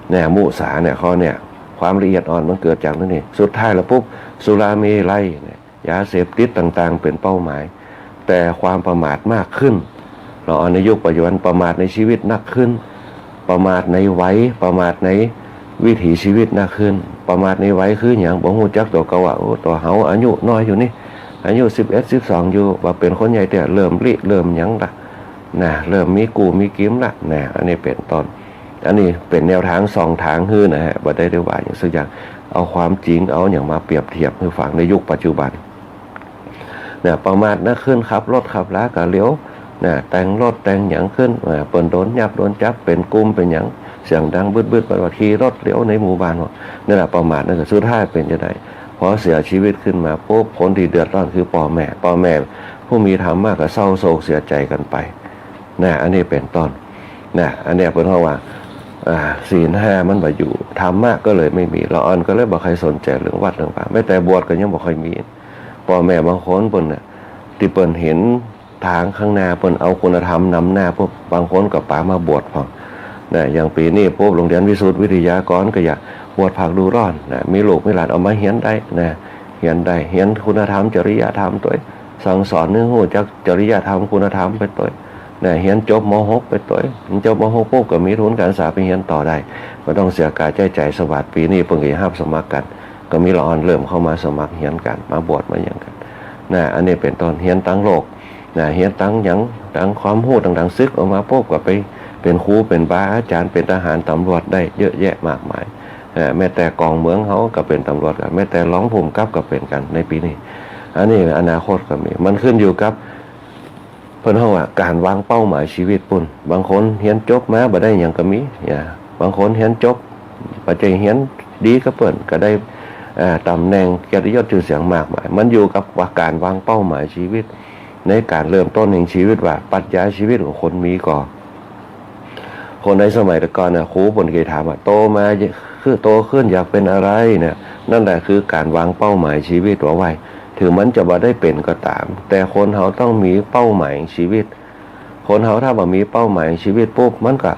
เนี่ยมุสาเนี่ยข้อเนี่ยความละเอียดอ่อนมันเกิดจากนั่นเองสุดท้ายแล้วปุ๊บสุราเมลัยยาเสพติดต่างๆเป็นเป้าหมายแต่ความประมาทมากขึ้นเราในยุคปัจจุบันประมาทในชีวิตนักขึ้นประมาทในวัยประมาทในวิถีชีวิตนักขึ้นประมาทในวัยคืออย่างบ่ฮู้จักตัวเก่าว่าโอ้ตัวเฮาอายุน้อยอยู่นี่อายุ11 12อยู่ว่าเป็นคนใหญ่แต่เริ่มเริ่มหยังละนะเริ่มมีกูมีกิ้มละนะอันนี้เป็นต้นอันนี้เป็นแนวทางสองทางฮื้อนะฮะบ่ได้ว่าอย่างสักอย่างเอาความจริงเอาอย่างมาเปรียบเทียบให้ฟังในยุคปัจจุบันเนี่ยประมาทนักขึ้นขับรถขับลากะเลี้ยวเนี่ยแต่งรถแต่งหยังขึ้นเปิ้นโดนยับโดนจับเป็นกุมเป็นหยังเสียงดังบึดๆว่าขี่รถเลี้ยวในหมู่บ้านนั่นแหละประมาทนั่นก็สุดท้ายเป็นจังได๋พอเสียชีวิตขึ้นมาปุ๊บคนที่เดือดร้อนคือพ่อแม่ผู้มีธรรมะก็เศร้าโศกเสียใจกันไปนะอันนี้เป็นต้นนะอันนี้เพิ่นว่าศีล5มันบ่อยู่ธรรมะก็เลยไม่มีละอ่อนก็เลยบ่ใครสนใจเรื่องวัดเรื่องพระแม้แต่บวชก็ยังบ่ค่อยมีพ่อแม่บางคนเพิ่นน่ะที่เพิ่นเห็นทางข้างหน้าเพิ่นเอาคุณธรรมนำหน้าพวกบางคนก็ป๋ามาบวชพร้อมนะอย่างปีนี้พวกโรงเรียนวิสุทธิวิทยากรก็อยากบวชผักดูร้อนนะมีลูกมีหลานเอามาเรียนได้นะเรียนได้เรียนคุณธรรมจริยธรรมตัวสั่งสอนเนื้อฮู้จักจริยธรรมคุณธรรมไปตัวเนี่ยเรียนจบม.6 ไปตัวจบม.6 ปุ๊บก็มีทุนการศึกษาไปเรียนต่อได้ก็ต้องเสียกายใจสวัสดิ์ปีนี้เพิ่งสิรับสมัครกันก็มีละอ่อนเริ่มเข้ามาสมัครเรียนกันมาบวชมาหยังกันนะอันนี้เป็นต้นเรียนตั้งโลกนะเรียนตั้งหยังตั้งความรู้ต่างๆซึกออกมาปุ๊บก็ไปเป็นครูเป็นบาอาจารย์เป็นทหารตำรวจได้เยอะแยะมากมายแม้แต่กองเมืองเขาก็เป็นตำรวจกันแม้แต่ร้องภูมิกับก็เป็นกันในปีนี้อันนี้อนาคตก็มีมันขึ้นอยู่กับเพิ่นเฮาว่าการวางเป้าหมายชีวิตปุ่นบางคนเรียนจบมาบ่ได้หยังก็มีบางคนเรียนจบปัจจัยเรียนดีก็เปิ้นก็ได้ตำแหน่งเกียรติยศชื่อเสียงมากมายมันอยู่กับว่าการวางเป้าหมายชีวิตในการเริ่มต้นแห่งชีวิตว่าปรัชญาชีวิตของคนมีก่อนคนในสมัยแต่ก่อนน่ะครูเพิ่นเคยถามว่าโตมาคือโตขึ้นอยากเป็นอะไรเนี่ยนั่นแหละคือการวางเป้าหมายชีวิตไว้ถึงมันจะบ่ได้เป็นก็ตามแต่คนเฮาต้องมีเป้าหมายชีวิตคนเฮาถ้าบ่มีเป้าหมายชีวิตปุ๊บมันก็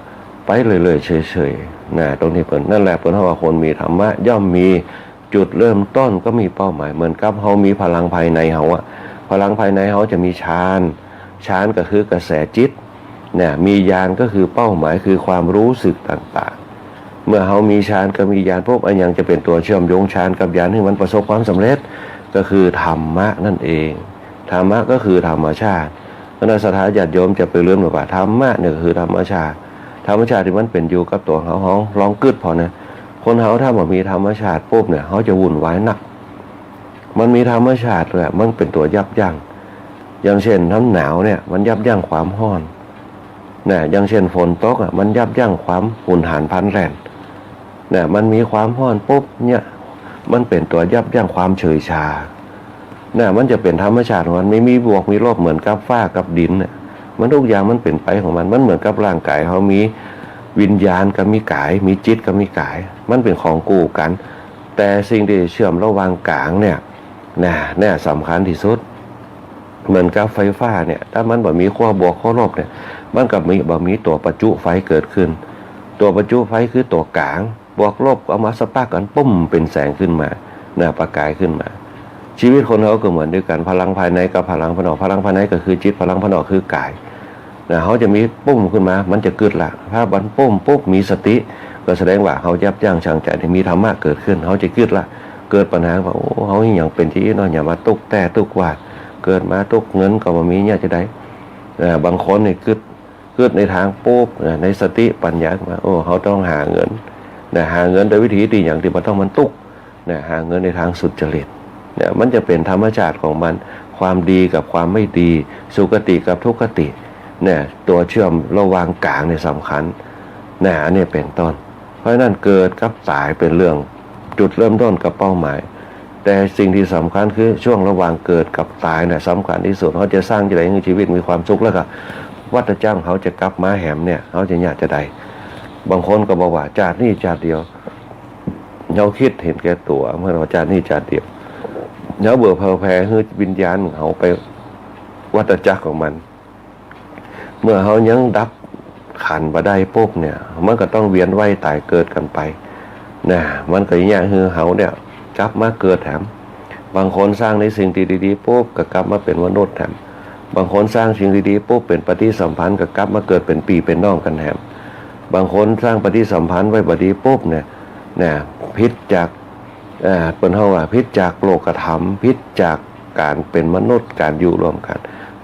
ไปเรื่อยๆเฉยๆนะตรงนี้เพิ่นนั่นแหละเพิ่นว่าคนมีธรรมะย่อมมีจุดเริ่มต้นก็มีเป้าหมายเหมือนกับเฮามีพลังภายในเฮาอะพลังภายในเฮาจะมีฌานก็คือกระแสจิตเนี่ยมีญาณก็คือเป้าหมายคือความรู้สึกต่างๆเมื่อเฮามีฌานก็มีญาณปุ๊บอันยังจะเป็นตัวเชื่อมโยงฌานกับญาณให้มันประสบความสำเร็จก็คือธรรมะนั่นเองธรรมะก็คือธรรมชาติเพราะนั้นศรัทธาญาติโยมจะไปเลื่อมว่าธรรมะเนี่ยคือธรรมชาติที่มันเป็นอยู่กับตัวเฮาลองกึดพอนะคนเฮาถ้าบ่มีธรรมชาติปุ๊บเนี่ยเฮาจะวุ่นวายหนักมันมีธรรมชาติแหละมันเป็นตัวยับยั้งอย่างเช่นน้ำหนาวเนี่ยมันยับยั้งความร้อนเนี่ยอย่างเช่นฝนตกมันยับยั้งความหุนหันพลันแล่นเนี่ยมันมีความร้อนปุ๊บเนี่ยมันเป็นตัวยับยั้งความเฉยชาเนี่ยมันจะเป็นธรรมชาติของมันไม่มีบวกมีลบเหมือนกับฟ้ากับดินเนี่ยมันทุกอย่างมันเป็นไปของมันเหมือนกับร่างกายเขามีวิญญาณกับมีกายมีจิตกับมีกายมันเป็นของคู่กันแต่สิ่งที่เชื่อมระหว่างกลางเนี่ยสำคัญที่สุดเหมือนกับไฟฟ้าเนี่ยถ้ามันบ่มีขั้วบวกขั้วลบเนี่ยมันก็บ่มีตัวประจุไฟเกิดขึ้นตัวประจุไฟคือตัวกลางบวกลบเอามาสปาร์กกันปุ้มเป็นแสงขึ้นมาประกายขึ้นมาชีวิตคนเขาก็เหมือนด้วยกันพลังภายในกับพลังภายนอกพลังภายในก็คือจิตพลังภายนอกคือกายเขาจะมีปุ้มขึ้นมามันจะเกิดละถ้าบันปุ้มปุ๊บมีสติก็แสดงว่าเขายับยั้งชั่งใจที่มีธรรมะเกิดขึ้นเขาจะเกิดละเกิดปัญหาว่าโอ้เขาอย่างเป็นที่นอนอย่ามาตุกแต่ตุกวาดเกิดมาตุกเงินก็บ่มีเนี่ยจะได้บางคนเนี่ยเกิดในทางปุ๊บในสติปัญญามาโอ้เขาต้องหาเงินหาเงินโดยวิธีที่อย่างที่มันต้องมันตุกหาเงินในทางสุจริตมันจะเป็นธรรมชาติของมันความดีกับความไม่ดีสุคติกับทุกขติตัวเชื่อมระหว่างกลางเนี่ยสำคัญอันนี้เป็นต้นเพราะนั้นเกิดกับตายเป็นเรื่องจุดเริ่มต้นกับเป้าหมาย แต่สิ่งที่สำคัญคือช่วงระหว่างเกิดกับตายเนี่ยสำคัญที่สุดเขาจะสร้างจะได้ให้ชีวิตมีความสุขแล้วก็วัฏจักรเขาจะกลับมาแหมเนี่ยเขาจะอยากจะได้บางคนก็บอกว่าชาตินี้ชาติเดียวเขาคิดเห็นแก่ตัวเมื่อเราชาตินี้ชาติเดียวเขาเบื่อเพลแพ้ให้วิญญาณเขาไปวัฏจักรของมันเมื่อเขายังดับขันมาได้ปุ๊บเนี่ยมันก็ต้องเวียนว่ายตายเกิดกันไปนะมันก็อย่างเงี้ยคือเขาเนี่ยกลับมาเกิดแถมบางคนสร้างในสิ่งดีๆปุ๊บก็กลับมาเป็นมนุษย์แถมบางคนสร้างสิ่งดีๆปุ๊บเป็นปฏิสัมพันธ์ก็กลับมาเกิดเป็นปีเป็นน้องกันแถมบางคนสร้างปฏิสัมพันธ์ไว้บดีปุ๊บเนี่ยพิษจากเป็นเฮาว่าพิษจากโลกธรรมพิษจากการเป็นมนุษย์การอยู่ร่วมกัน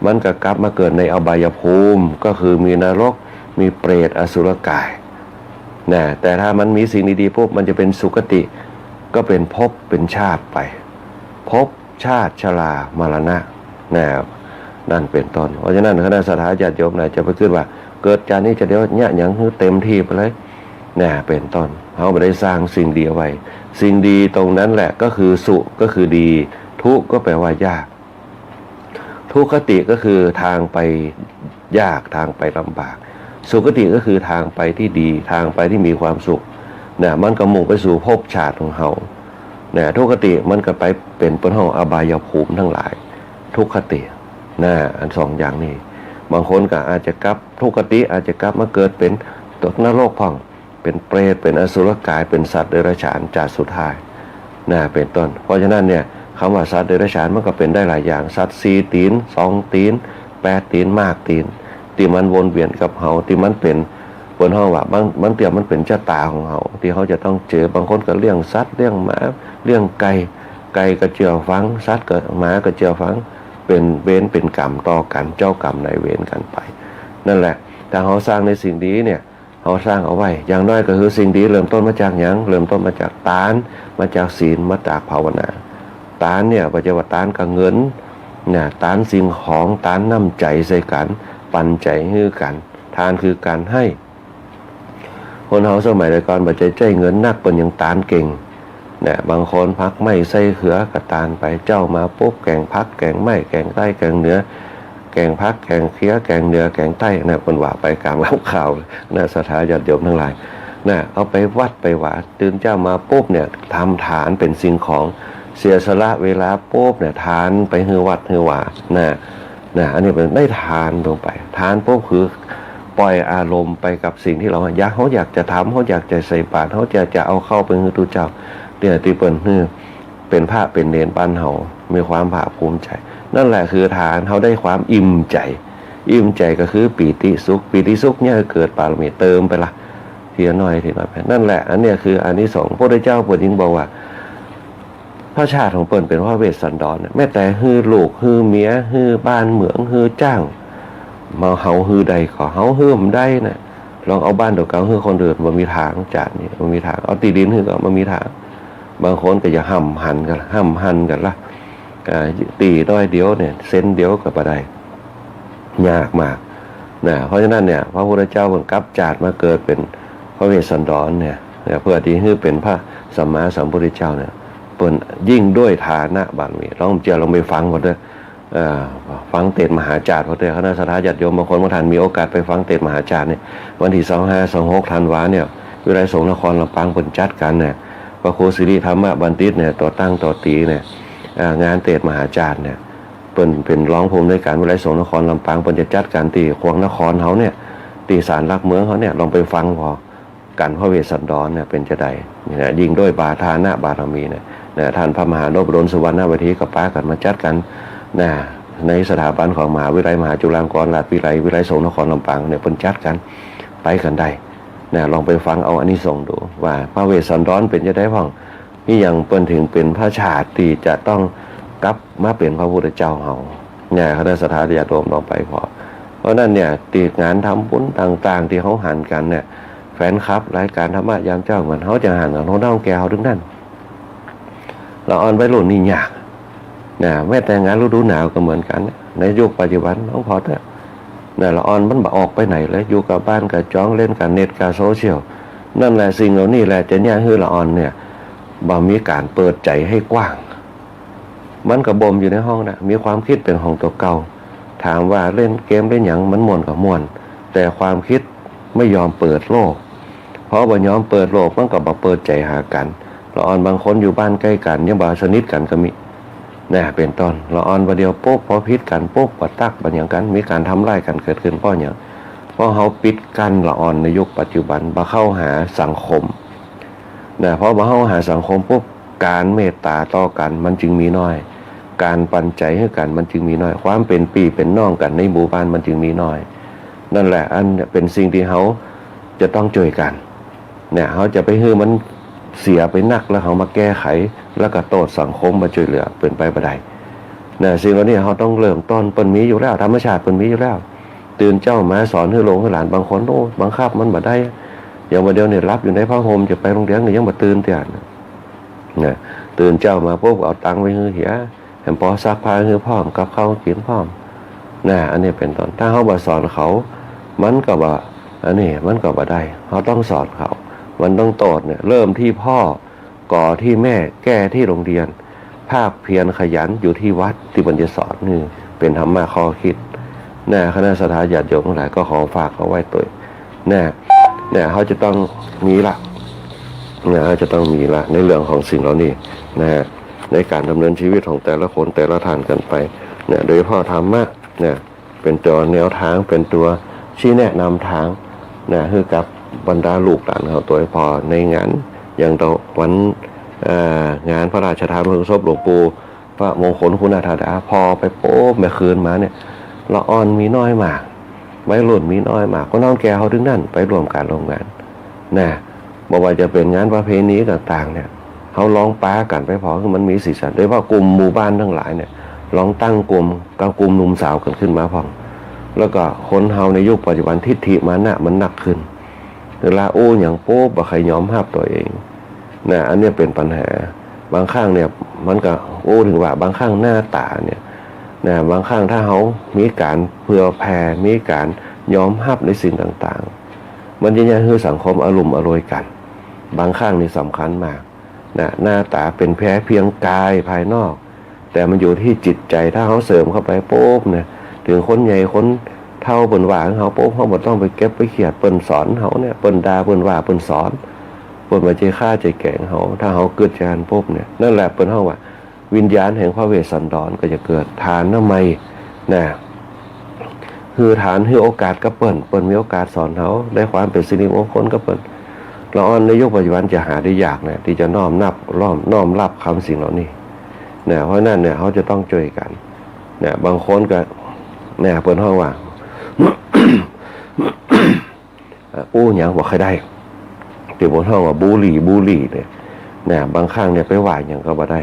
มันก็กลับมาเกิดในอบายภูมิก็คือมีนรกมีเปรตอสุรกายนะแต่ถ้ามันมีสิ่งดีๆปุ๊บมันจะเป็นสุคติก็เป็นภพเป็นชาติไปภพชาติชรามรณะนะนั่นเป็นต้นเพราะฉะนั้นคณะสัตยาญาติโยมจะไปขึ้นว่าเกิดจากนี้จะเดี๋ยวเนี่ยอย่างคือเต็มที่ไปเลยนะเป็นต้นเขาไม่ได้สร้างสิ่งดีเอาไว้สิ่งดีตรงนั้นแหละก็คือสุก็คือดีทุกก็แปลว่ายากทุกขติก็คือทางไปยากทางไปลำบากสุคติก็คือทางไปที่ดีทางไปที่มีความสุขเนี่ยมันก็มุ่งไปสู่ภพชาติของเขาเนี่ยทุกขติมันก็ไปเป็นปนห้องอบายภูมิทั้งหลายทุกขตินะอันสองอย่างนี้บางคนก็อาจจะกลับทุกขติอาจจะกลับมาเกิดเป็นตกนรกพ่องเป็นเปรตเป็นอสุรกายเป็นสัตว์เดรัจฉานจาสุดท้ายนะเป็นต้นเพราะฉะนั้นเนี่ยคำว่าสัตว์เดรัจฉานมันก็เป็นได้หลายอย่างสัตว์4 ตีน2 ตีน8 ตีนมากตีนที่มันวนเวียนกับเฮาที่มันเป็นบนห้องว่ามันเตรียมมันเป็นชะตาของเฮาที่เขาจะต้องเจอบางคนก็เลี้ยงสัตว์เลี้ยงหมาเลี้ยงไก่ก็เจือฟังสัตว์ก็หมาก็เจือฟังเป็นเวรเป็นกรรมต่อกันเจ้ากรรมนายเวรกันไปนั่นแหละแต่เขาสร้างในสิ่งดีเนี่ยเขาสร้างเอาไว้อย่างน้อยก็คือสิ่งดีเริ่มต้นมาจากหยังเริ่มต้นมาจากทานมาจากศีลมาจากภาวนาทานเนี่ยปัจจัยทานกับเงินเนี่ยทานสิ่งของทานน้ำใจใส่กันปันใจให้กันทานคือการให้คนเฮาสมัยก่อนปัจจัยใจเงินนักเป็นอย่างทานเก่งเนี่ยบางคนพักไม่ใส่เขือกับทานไปเจ้ามาปุ๊บแกงพักแกงไม่แกงใต้แกงเหนือแกงพักแกงเคี้ยแกงเหนือแกงใต้เนี่ยคนว่าไปกลางเล่าข่าวนะสถาญาติโยมทั้งหลายนะเอาไปวัดไปว่าตื่นเจ้ามาปุ๊บเนี่ยทำฐานเป็นสิ่งของเสียสละเวลาปุ๊บเนี่ยทานไปฮือวัดฮือว่านะอันนี้เป็นได้ทานลงไปทานปุ๊บคือปล่อยอารมณ์ไปกับสิ่งที่เราอยากเขาอยากจะทำเขาอยากจะใส่บาตรเขาจะเอาเข้าไปฮือตูเจ้าเนี่ยที่เปิ่นฮือเป็นพระเป็นเนรบ้านเฮามีความภาคภูมิใจนั่นแหละคือฐานเขาได้ความอิ่มใจก็คือปีติสุขเนี่ยเกิดปารมีเติมไปละทีละน้อยไปนั่นแหละอันเนี้ยคืออานิสงส์พระพุทธเจ้าเปิ่นยิ่งบอกว่าพระชาติของเปิ่นเป็นพระเวสสันดรแม้แต่ฮือลูกฮือเมียฮือบ้านเหมืองฮือจ้างมาเฮาฮือใดขอเฮาฮือมได้นะลองเอาบ้านเก่าฮือคนเดินบ่มีทางจานนี่บ่มีทางเอาตีดินฮือก็บ่มีทางบางคนก็อย่าหั่มหันกันละตีน้อยเดียวเนี่ยเส้นเดียวก็บ่ได้ยากมากนะเพราะฉะนั้นเนี่ยพระพุทธเจ้าเพิ่นกลับจาดมาเกิดเป็นพระเวสสันดรเนี่ยเพื่อที่ให้เป็นพระสัมมาสัมพุทธเจ้าเนี่ยเปิ้นยิ่งด้วยฐานะบารมีลองไปฟังก่อนเด้อฟังเทศมหาจารย์เพราะคณะสัตยาญาติโยมบางคนบางท่านมีโอกาสไปฟังเทศมหาจารย์เนี่ยวันที่25-26ธันวาเนี่ยวิไลสงฆ์นครลำปางเปิ้นจัดกันเนี่ยพระครูสิริธรรมบัณฑิตเนี่ยต่อตั้งต่อตีเนี่ยงานเทศมหาจารย์เนี่ยเป็นร้องภูมิในการวิไลสงฆ์นครลำปางเปิ้นจะจัดการที่ควงนครเขาเนี่ยที่ศาลหลักเมืองเขาเนี่ยลองไปฟังพอกันพระเวสสันดรเนี่ยเป็นจะใดเนี่ยยิ่งด้วยบารมีเนี่ยท่านพระมหานพดลสุวรรณวทีกับป้ากันมาจัดกันในสถาบันของมหาวิทยาลัยมหาจุฬาลงกรณราชวิทยาลัยสงฆ์นครลำปางเนี่ยเพิ่นจัดกันไปกันได้ลองไปฟังเอาอานิสงส์ดูว่าพระเวสสันดรเป็นจะได้พ่องนี่ยังเปิ้นถึงเป็นพระชาติที่จะต้องกลับมาเป็นพระพุทธเจ้าเฮาเนี่ยคณะสัตยาญาติโยมลองไปพอเพราะนั่นเนี่ยตีงานทำบุญต่างๆที่เขาหันกันเนี่ยแฟนคลับรายการธรรมะยามเจ้าเหมือนเขาจะหันกับเขาเน่าแก่เขาถึงนั่นเราอ่อนไปหล่นนี่ยากแม้แต่งานฤดูหนาวก็เหมือนกันในยุคปัจจุบันน้องพอเนี่ยเราอ่อนมันบ่ออกไปไหนเลยอยู่กับบ้านกับจ้องเล่นกับเน็ตกับโซเชียลนั่นแหละสิ่งเหล่านี้แหละจะเนี่ยคือละอ่อนเนี่ยบ่มีการเปิดใจให้กว้าง มันกับบ่มอยู่ในห้องนะมีความคิดเป็นของตัวเก่าถามว่าเล่นเกมเล่นหยังมันม่วนกับม่วนแต่ความคิดไม่ยอมเปิดโลกเพราะบ่ยอมเปิดโลกมันก็บ่เปิดใจหากันละอ่อนบางคนอยู่บ้านใกล้กันยังบ่สนิทกันก็มีนะเป็นต้นละอ่อนบ่เดียวปุ๊บพอพิษกันปุ๊บบ่ตักบ่หยังกันมีการทำร้ายกันเกิดขึ้นเพราะหยังเพราะเฮาปิดกันละอ่อนในยุคปัจจุบันบ่เข้าหาสังคมนะเพราะบ่เข้าหาสังคมปุ๊บการเมตตาต่อกันมันจึงมีน้อยการปันใจให้กันมันจึงมีน้อยความเป็นพี่เป็นน้องกันในหมู่บ้านมันจึงมีน้อยนั่นแหละอันเป็นสิ่งที่เฮาจะต้องช่วยกันเนี่ยเขาจะไปให้มันเสียไปนักแล้วเขามาแก้ไขแล้วก็โตดสังคมมาช่วยเหลือเป็นไปบ่ได้เนี่ยสิ่งเหล่านี้เขาต้องเริ่มต้นเปิ้นมีอยู่แล้วธรรมชาติเปิ้นมีอยู่แล้วตื่นเจ้ามาสอนให้หลงให้หลานบางคนโอ้บังคับมันบ่ได้อย่างวันเดียวเนี่ยรับอยู่ในผ้าห่มจะไปโรงเรียนเนี่ยยังบ่ตื่นเตี้ยเนี่ยตื่นเจ้ามาปุ๊บเอาตังค์ไปให้เหียแถมพอซักผ้าให้พร้อมกับข้าวกินพร้อมน่ะอันนี้เป็นต้นถ้าเขาบ่สอนเขามันก็บ่อันนี้มันก็บ่ได้เขาต้องสอนเขามันต้องโตดเนี่ยเริ่มที่พ่อก่อที่แม่แก้ที่โรงเรียนภาคเพียรขยันอยู่ที่วัดที่บรรยสอนนี่เป็นธรรมะข้อคิดน่ะคณะสถาญาติโยมทั้งหลายก็ขอฝากเอาไว้ตัวน่ะเขาจะต้องมีละเนี่ยเขาจะต้องมีละในเรื่องของสิ่งเหล่านี้นะในการดำเนินชีวิตของแต่ละคนแต่ละท่านกันไปเนี่ยโดยพ่อธรรมะเนี่ยเป็นตัวแนวทางเป็นตัวชี้แนะนำทางนะคือกับบรรดาลูกหลานเขาตัวพอในงานอย่างตอนวันงานพระราชทานเพลิงศพหลวงปู่พระมงคลคุณธาดาพอไปโป๊บแม่คืนมาเนี่ยละอ่อนมีน้อยมากไว้หล่นมีน้อยมากก็น้องแกเขาถึงนั่นไปรวมการโรงงานนะบอกว่าจะเป็นงานประเพณีต่างๆเนี่ยเขาร้องป้ากันไปพอคือมันมีสีสันโดยเฉพาะกลุ่มหมู่บ้านทั้งหลายเนี่ยร้องตั้งกลุ่มหนุ่มสาวกันขึ้นมาพองแล้วก็คนเฮาในยุคปัจจุบันทิฏฐิมานะมันหนักขึ้นเวลาโอ้อย่างโป๊บบ่ใครยอมรับตัวเองนะอันนี้เป็นปัญหาบางครั้งเนี่ยมันก็โอ้ถึงว่าบางครั้งหน้าตาเนี่ยนะบางครั้งถ้าเขามีการเผื่อแผ่มีการยอมรับในสิ่งต่างๆมันจะยังให้สังคมอารมณ์อร่วยกันบางครั้งนี่สำคัญมากนะหน้าตาเป็นแค่เพียงกายภายนอกแต่มันอยู่ที่จิตใจถ้าเขาเสริมเข้าไปโป๊บเนี่ยถึงคนใหญ่คนเท่าเปิ้นว่าเขาโป๊บเขาบ่ต้องไปเก็บไปเขียดเปิ้นสอนเขาเนี่ยเปิ้นด่าเปิ้นว่าเปิ้นสอนเปิ้นมาใจฆ่าใจแกล้งเขาถ้าเขาเกิดจานปุ๊บเนี่ยนั่นแหละเปิ้นเฮาว่าวิญญาณแห่งพระเวสสันดรก็จะเกิดทานน้ำไมนะคือฐานให้โอกาสกับเปิ้นมีโอกาสสอนเขาได้ความเป็นสิริมงคลกับเปิ้นเราอ่อนในยุคปัจจุบันจะหาได้ยากนะที่จะน้อมรับคำสิ่งเหล่านี้เนี่ยเพราะนั่นเนี่ยเขาจะต้องช่วยกันเนี่ยบางคนก็เนี่ยเปิ้นเฮาว่า อู้หยังบ่ค่อยได้ที่เปิ้นเฮาว่าบูหลี่เนี่ยบางครั้งเนี่ยไปว่าหยังก็บ่ได้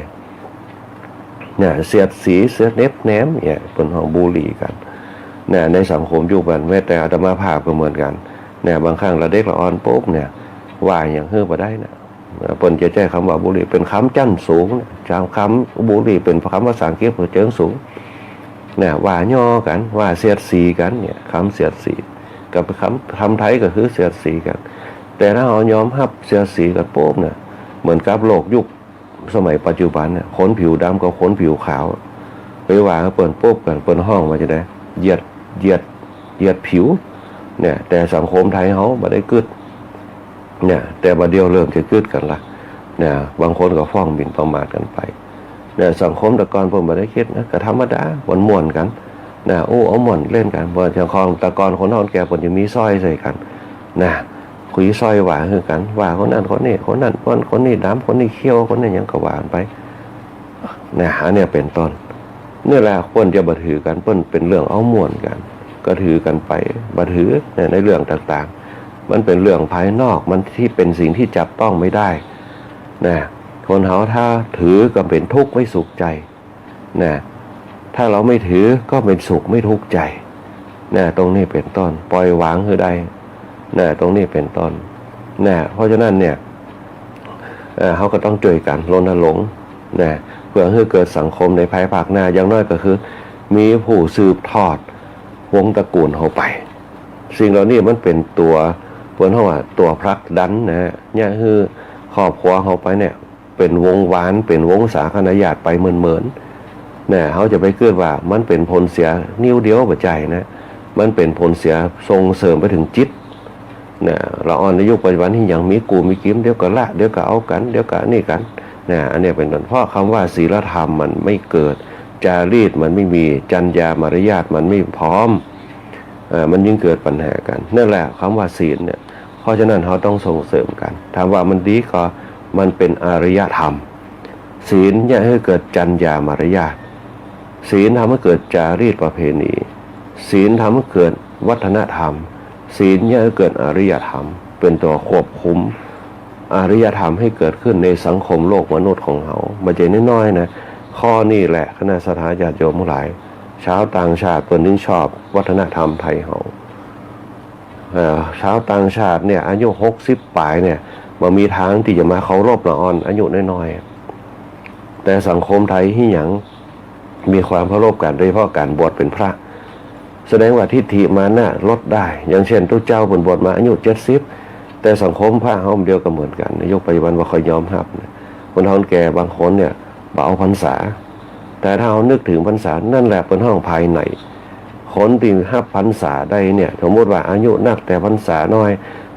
เนี่ยเสียดสีเสียดเน็บแหนมเนี่ยเปิ้นเฮาบูหลี่กันเนี่ยในสังคมยุคบัดแม้แต่อาตมาภาพก็เหมือนกันเนี่ยบางครั้งละเด็กละอ่อนปุ๊บเนี่ยว่าหยังฮื้อบ่ได้นะเปิ้นจะใช้คำว่าบุหรี่เป็นคำจั่นสูงจำคำบุหรี่เป็นคำภาษาอังกฤษเพื่อเจิงสูงเนี่ยว่าย่อกันว่าเสียดสีกันเนี่ยคำเสียดสีกับคำไทยก็คือเสียดสีกันแต่ถ้าเรายอมรับเสียดสีกันปุ๊บเนี่ยเหมือนกับโลกยุคสมัยปัจจุบันเนี่ยคนผิวดำกับคนผิวขาวไปว่าเปิ้นปุ๊บกันเปิ้นห้องมาจะได้เหยียดผิวเนี่ยแต่สังคมไทยเขาบ่ได้กึดเนี่ยแต่บัดเดียวเริ่มจะกึดกันละเนี่ยบางคนก็ฟ้องหมิ่นประมาทกันไปเนี่ยสังคมแต่ก่อนผมบ่ได้คิดนะก็ธรรมดาม่วนกันนะโอ้เอาม่วนเล่นกันบ่จังคองแต่ก่อนคนนอนแก่เพิ่นจะมีสร้อยใส่กันนะคุยสร้อยว่าคือกันว่าคนนั้นคนนี้คนนั้นคนนี้ดำคนนี้เขียวคนนี้หยังก็ว่ากันไปนะอันนี้เป็นต้นนี่แหละเพิ่นจะบ่ถือกันเพิ่นเป็นเรื่องเอาม่วนกันก็ถือกันไปบ่ถือเนี่ยในเรื่องต่างๆมันเป็นเรื่องภายนอกมันที่เป็นสิ่งที่จับต้องไม่ได้นะคนเขาถ้าถือก็เป็นทุกข์ไม่สุขใจนะถ้าเราไม่ถือก็เป็นสุขไม่ทุกข์ใจนะตรงนี้เป็นต้นปล่อยวางคือได้นะตรงนี้เป็นต้นนะเพราะฉะนั้นเนี่ยเขาก็ต้องช่วยกันรณรงค์นะเพื่อให้เกิดสังคมในภายภาคหน้าอย่างน้อยก็คือมีผู้สืบทอดวงตระกูลเขาไปสิ่งเหล่านี้มันเป็นตัวเพิ่นเฮาว่าตัวผลักดันนะเนี่ยคือครอบครัวเขาไปเนี่ยเป็นวงวานเป็นวงสาคณะญาติไปเหมือน เนี่ยเขาจะไปเกิดว่ามันเป็นผลเสียนิ้วเดียวปัจจัยนะมันเป็นผลเสียส่งเสริมไปถึงจิตเนี่ยเราอ่อนในยุคปัจจุบันที่ยังมีกูมีกิ้มเดี๋ยวก็ละเดี๋ยวก็เอากันเดี๋ยวก็นี่กันเนี่ยอันนี้เป็นต้นเพราะคำว่าศีลธรรมมันไม่เกิดจารีตมันไม่มีจรรยามารยาทมันไม่พร้อมมันยิ่งเกิดปัญหากันนั่นแหละคำว่าศีลเนี่ยเพราะฉะนั้นเขาต้องส่งเสริมกันถามว่ามันดีก็มันเป็นอารยธรรมศีลเนี่ยให้เกิดจรรยามารยาทศีลทำให้เกิดจารีตประเพณีศีลทำให้เกิดวัฒนธรรมศีลเนี่ยให้เกิดอารยธรรมเป็นตัวควบคุมอารยธรรมให้เกิดขึ้นในสังคมโลกมนุษย์ของเขาไม่ใช่น้อยๆนะข้อนี้แหละคณะสัตยาธิโยมทั้งหลายชาวต่างชาติคนที่ชอบวัฒนธรรมไทยเขาชาวต่างชาติเนี่ยอายุ60ปลายเนี่ยมันมีทางที่จะมาเคารพละอ่อนอายุน้อยๆแต่สังคมไทยที่ยังมีความเคารพกันโดยเฉพาะการบวชเป็นพระแสดงว่าทิฏฐิมานะลดได้อย่างเช่นทุกเจ้าบวชมาอายุ70แต่สังคมพระเฮาเดียวกันเหมือนกันในยุคปัจจุบันว่าคอยยอมรับคนเฒ่าแก่บางคนเนี่ยบ่เอาพรรษาแต่ถ้าเรานึกถึงพรรษานั่นแหละเป็นห้องภายในคนที่5พรรษาได้เนี่ยสมมติว่าอายุนักแต่พรรษาน้อย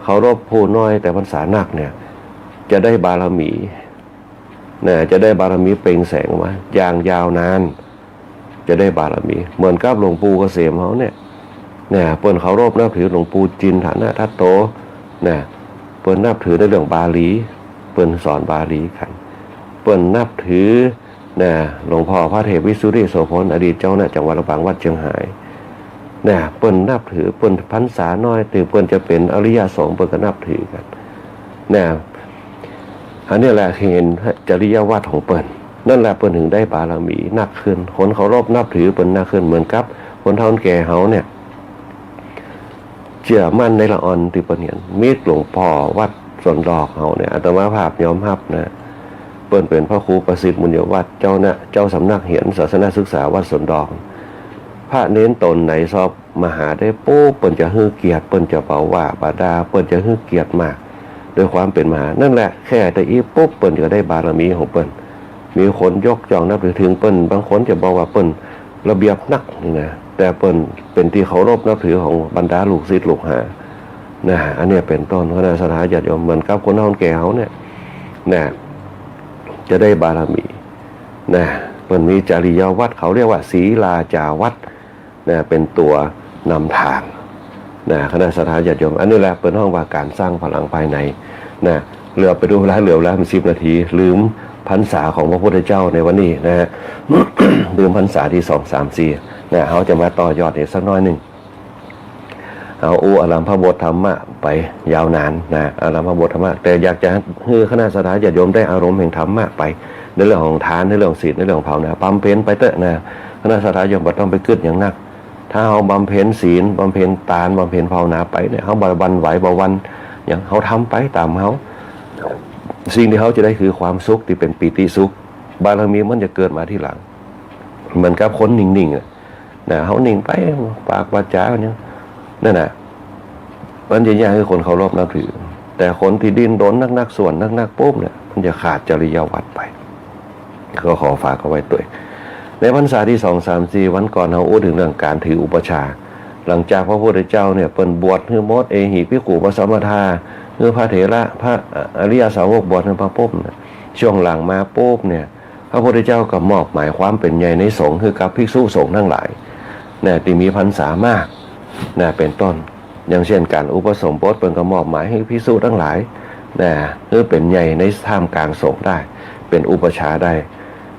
เคารพผู้น้อยแต่พรรษานักเนี่ยจะได้บารมีเนี่ยจะได้บารมีเปล่งแสงมาอย่างยาวนานจะได้บารมีเหมือนกับหลวงปู่เกษมเขาเนี่ยเปิ้นเคารพนับถือหลวงปู่จินฐานะทัตโตเนี่ยเปิ้นนับถือในเรื่องบาลีเปิ้นสอนบาลีกันเปิ้นนับถือหลวงพ่อพระเทพวิสุทธิโสพลอดีตเจ้าหน้าจังหวัดลำปางวัดเชียงหายเปิ้นนับถือเปิ้นพรรษาน้อยแต่เปิ้นจะเป็นอริยสงฆ์เปิ้นก็นับถือกันอันนี้แหละเห็นจริยวัตรของเปิ้นนั่นแหละเปิ้นถึงได้บารมีนักขึ้นคนเคารพนับถือเปิ้นนักขึ้นเหมือนกับคนเฒ่าแก่เฮาเนี่ยเชื่อมั่นในละอ่อนที่เปิ้นเห็นมีหลวงพ่อวัดสวนดอกเฮาเนี่ยอาตมาภาพยอมรับนะเปิ้นเป็นพระครูประสิทธิ์มุญยวัฒน์เจ้าสำนักเหียนศาสนศึกษาวัดสวนดอกพระเน้นตนไหนสอบมหาได้ปุ๊บเปิ้นจะฮือเกียรติเปิ้นจะเป่าว่าบาดาเปิ้นจะฮือเกียรติมากด้วยความเป็นมหานั่นแหละแค่แต่อีปุ๊บเปิ้นจะได้บารมีของเปิ้นมีคนยกย่องนับถือถึงเปิ้นบางคนจะบอกว่าเปิ้นระเบียบนักนี่นะแต่เปิ้นเป็นที่เคารพนับถือของบรรดาลูกศิษย์ลูกหาอันนี้เป็นต้นคณะสัตยาธิโยมเหมือนกับคนเฒ่าแก่เขาเนี่ยจะได้บารมีมันมีจริยวัตรเขาเรียกว่าศีลาจาวัตรเป็นตัวนำทางคณะสัตยาธิโยมอันนี้แหละเป็นห้องว่าการสร้างพลังภายในเหลือไปดูแล้วเหลือแล้วมัน10 นาทีลืมพรรษาของพระพุทธเจ้าในวันนี้ลืมพรรษาที่2 3 4เขาจะมาต่อยอดอีกสักน้อยหนึ่งเอาอารัมภบทธรรมะไปยาวนานอารัมภบทธรรมะแต่อยากจะให้คณะสัตยาธิโยมได้อารมณ์แห่งธรรมะไปในเรื่องของทานในเรื่องศีลในเรื่องภาวนาบำเพ็ญไปเถอะคณะสัตยาธิโยมบ่ต้องไปกึดอย่างนักถ้าเขาบำเพ็ญศีลบำเพ็ญทานบำเพ็ญภาวนาไปเนี่ยเขาบ่วันไหวบ่วันอย่างเขาทำไปตามเขาสิ่งที่เขาจะได้คือความสุขที่เป็นปีติสุขบารมีมันจะเกิดมาที่หลังเหมือนกับคนนิ่งๆเขานิ่งไปปากวาจาเนี่ยนั่นมันจะยากให้คนเคารพนับถือแต่คนที่ดิ้นรนนักส่วนนักปุ๊บเนี่ยมันจะขาดจริยวัตรไปก็ขอฝากเอาไว้ตัวในพรรษาที่2 3 4วันก่อนเราอู้ถึงเรื่องการถืออุปชาหลังจากพระพุทธเจ้าเนี่ยเปิ่นบวชให้มดเอหิภิกขุปสัมปทาเมื่อพระเถระพระอริยสาวกบวชให้พระปุ๊บช่วงหลังมาปุ๊บเนี่ยพระพุทธเจ้าก็มอบหมายความเป็นใหญ่ในสงฆ์คือกับภิกษุสงฆ์ทั้งหลายที่มีพรรษามากเป็นต้นอย่างเช่นการอุปสมบทเป็นก็มอบหมายให้ภิกษุทั้งหลายคือเป็นใหญ่ในท่ามกลางสงฆ์ได้เป็นอุปชาได้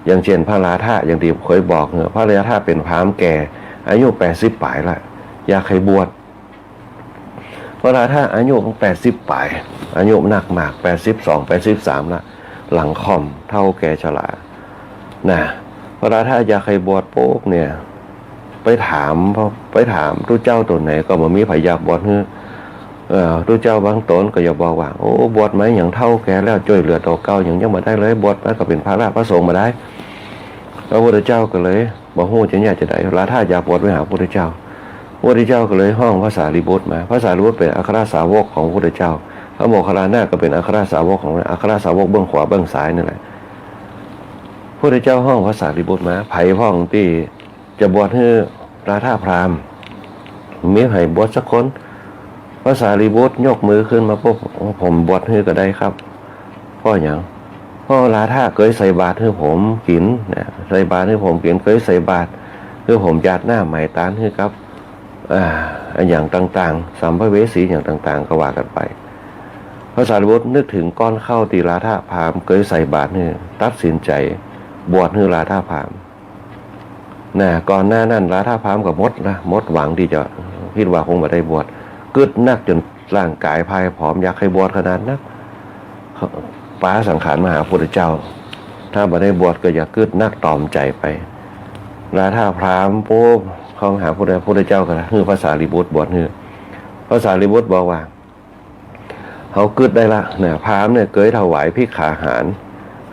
อย่างเช่นพระราธะอย่างที่เคยบอกพระราธะเป็นพราหมณ์แก่อายุ80ปลายละอยากให้บวชพระราธะอายุ80ปลายอายุหนักมาก82 83ละหลังค่อมเท่าแก่ชราพระราธะอยากให้บวชปุ๊บเนี่ยไปถามทุกเจ้าตัวไหนก็มามีพยาบวชทุกเจ้าบางตนก็อย่าบอกว่าโอ้บวชไหมอย่างเท่าแก่แล้วช่วยเหลือตัวเก่าอย่างยังมาได้เลยบวชมาก็เป็นพระราชพระสงฆ์มาได้พระพุทธเจ้าก็เลยบอกโหจะเนี่ยจะได้ราธาอยากบวชไปหาพระพุทธเจ้าพระพุทธเจ้าก็เลยห้องพระสารีบุตรมาพระสารีบุตรเป็นอัครสาวกของพระพุทธเจ้าพระโมคคัลลานะก็เป็นอัครสาวกของอัครสาวกเบื้องขวาเบื้องซ้ายนั่นแหละ พระเจ้าห้องภาษาลิบุตรมาไผ่ห้องที่จะบวชให้ราธาพราหมณ์มีไผ่บวชสักคนภาษาลิบุตรยกมือขึ้นมาปุ๊บผมบวชให้ก็ได้ครับเพราะอย่างเพราะราธาเคยใส่บาตรให้ผมกินนะใส่บาตรให้ผมกินเคยใส่บาตรคือผมญาติหน้าใหม่ตานให้ครับอย่างต่างๆสัมภเวสีอย่างต่างๆก็ว่ากันไปพระสารีบุตรนึกถึงก้อนข้าวตีราธาพราหมณ์เคยใส่บาตรให้ตัดสินใจบวชให้ราธาพราหมณ์นะก่อนหน้านั้นราธาพราหมณ์กับมดหวังที่จะคิดว่าคงไม่ได้บวชกึดนักจนร่างกายพายผอมอยากให้บวชขนาดนักป้าสังขารมหาพุทธเจ้าถ้าไม่ได้บวชก็อย่ากึดนักตอมใจไปราธาพราหมณ์ปุ๊บเขาหาพุทธเจ้ากันคือภาษาลิบุตรบวชคือภาษาลิบุตรบอกว่าเขากึดได้ละเนี่ยพราหมณ์เนี่ยเกยถวายภิกขาหาร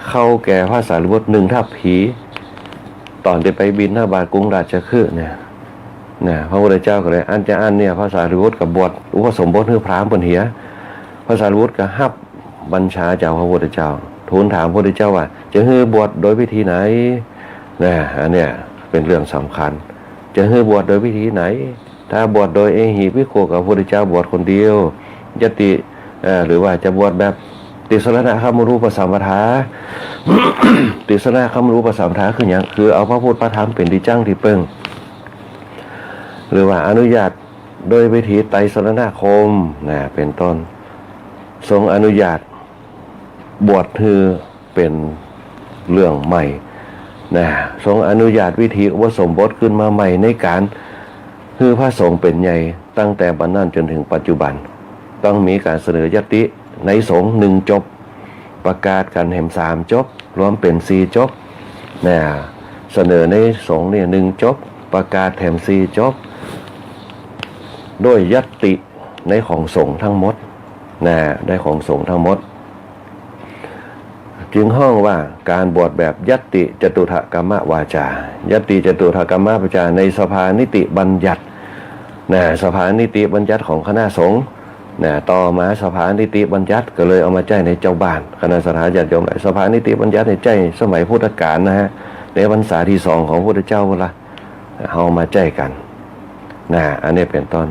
เข้าแก่ภาษาลิบุตร1 ทัพผีตอนที่ไปบินหน้าบาทกรุงราชคฤห์เนี่ยพระพุทธเจ้าก็เลยอันเนี่ยภาษาลิบุตรกับบวชอุปสมบทคือพราหมณ์บนเหียภาษาลิบุตรก็ฮับบัญชาจากพระพุทธเจ้าทูลถามพระพุทธเจ้าว่าจะให้บวชโดยวิธีไหนอันเนี้ยเป็นเรื่องสำคัญจะให้บวชโดยวิธีไหนถ้าบวชโดยเอหิภิกขุกับพระพุทธเจ้าบวชคนเดียวยติหรือว่าจะบวชแบบติสรณะคัมรูปสัมปทา ติสรณะคัมรูปสัมปทาคืออย่างคือเอาพระพุทธพระธรรมเป็นที่จ้างที่เปิ้งหรือว่าอนุญาตโดยวิธีไตรสรณคมเป็นต้นทรงอนุญาตบวชคือเป็นเรื่องใหม่ทรงอนุญาตวิธีอุปสมบทขึ้นมาใหม่ในการคือพระสงฆ์เป็นใหญ่ตั้งแต่บัดนั้นจนถึงปัจจุบันต้องมีการเสนอยติในสงฆ์1 จบประกาศกันแห่ง3 จบรวมเป็น4 จบเสนอในสงฆ์เนี่ย1 จบประกาศแห่ง4 จบด้วยยติในของสงฆ์ทั้งหมดได้ของสงฆ์ทั้งหมดจึงห้องว่าการบวชแบบยัตติจตุถกรรมวาจายัตติจตุถกรรมวาจาในสภานิติบัญญัติสภานิติบัญญัติของคณะสงฆ์ต่อมาสภานิติบัญญัติก็เลยเอามาใจในเจ้าบ้านคณะสถาญาติโยมสภานิติบัญญัติในใจสมัยพุทธกาลในพรรษาที่2ของพระพุทธเจ้าละเอามาใจกันอันนี้เป็นต้น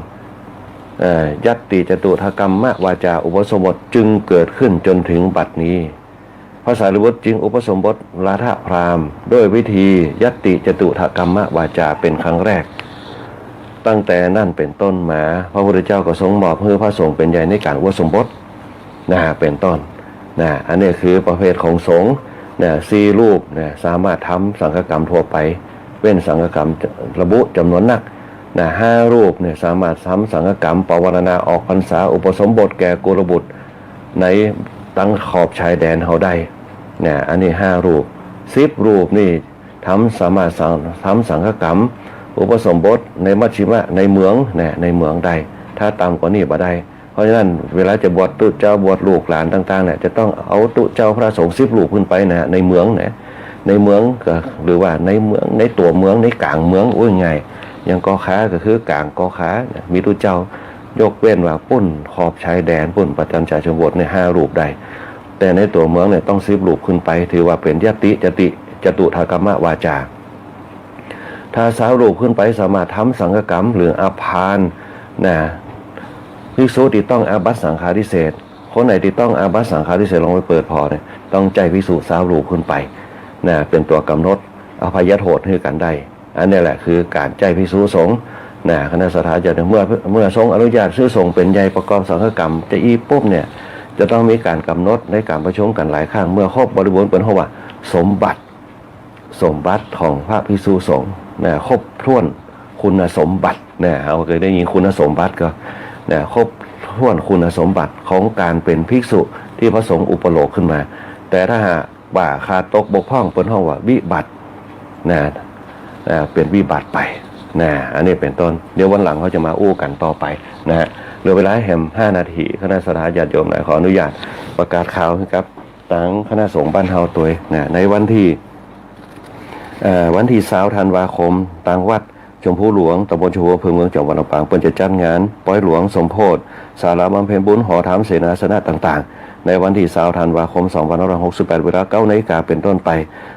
ยัตติจตุถกรรมวาจาอุปสมบทจึงเกิดขึ้นจนถึงบัดนี้พระสารีบุตรจึงอุปสมบทราธาพราหมณ์ด้วยวิธียัตติจตุถกรรมวาจาเป็นครั้งแรกตั้งแต่นั่นเป็นต้นมาพระพุทธเจ้าก็ทรงมอบให้พระสงฆ์เป็นใหญ่ในการอุปสมบทเป็นต้นอันนี้คือประเภทของสงฆ์4 รูปสามารถทำสังฆกรรมทั่วไปเป็นสังฆกรรมระบุจำนวนนัก5 รูปสามารถทำสังฆกรรมปวารณาออกพรรษาอุปสมบทแก่กุลบุตรในตั้งขอบชายแดนเขาได้อันนี้5 รูป10 รูปนี่สามารถทำสังฆกรรมอุปสมบทในมัชชิมะในเมืองในเมืองได้ถ้าต่ำกว่านี้บ่ได้เพราะฉะนั้นเวลาจะบวชตุเจ้าบวชลูกหลานต่างๆจะต้องเอาตุเจ้าพระสงฆ์10 รูปขึ้นไปในเมืองในเมืองก็หรือว่าในเมืองในตัวเมืองในกลางเมืองไงอย่างกอขาก็คือกลางกอขามีตุเจ้ายกเว้นว่าปุ้นขอบชายแดนปุ้นประจำชายชนบท5 รูปได้แต่ในตัวเมืองต้อง10 รูปขึ้นไปถือว่าเป็นยัตติจตุถกรรมวาจาถ้า3 รูปขึ้นไปสามารถทำสังฆกรรมหรืออาภานภิกษุที่ต้องอาบัติสังฆาทิเศษคนไหนที่ต้องอาบัติสังฆาทิเศษลองไปเปิดพอต้องใจภิกษุ3 รูปขึ้นไปเป็นตัวกำหนดอภัยโทษให้กันได้อันนี้แหละคือการใจภิกษุสงฆ์คณะสถาญาติเมื่อทรงอนุญาตชื่อสงฆ์เป็นใหญ่ประกอบสังฆกรรมจะปุ๊บจะต้องมีการกำหนดในการประชุมกันหลายครั้งเมื่อครบบริบูรณ์เป็นเพราะว่าสมบัติของพระภิกษุสงฆ์ครบถ้วนคุณสมบัติเราเคยได้ยินคุณสมบัติก็ครบถ้วนคุณสมบัติของการเป็นภิกษุที่พระสงฆ์อุปโลกขึ้นมาแต่ถ้าหากว่าขาดตกบกพร่องเป็นห้องว่าวิบัติเป็นวิบัติไปอันนี้เป็นต้นเดี๋ยววันหลังเขาจะมาอู้กันต่อไปเหลือเวลาแหม5 นาทีคณะสถาญาติโยมขออนุญาตประกาศข่าวครับตั้งคณะสงฆ์บ้านเฮาตัวในวันที่20 ธันวาคมต่างวัดชมพูหลวงตำบลชมพูอำเภอเมืองจังหวัดลำปางเปิ้นจะจัดงานปล่อยหลวงสมโพธิศาลาบำเพ็ญบุญหอธรรมเสนาสนะต่างๆ ในวันที่20ธันวาคม2568 เวลา 9 นาฬิกาเป็นต้นไป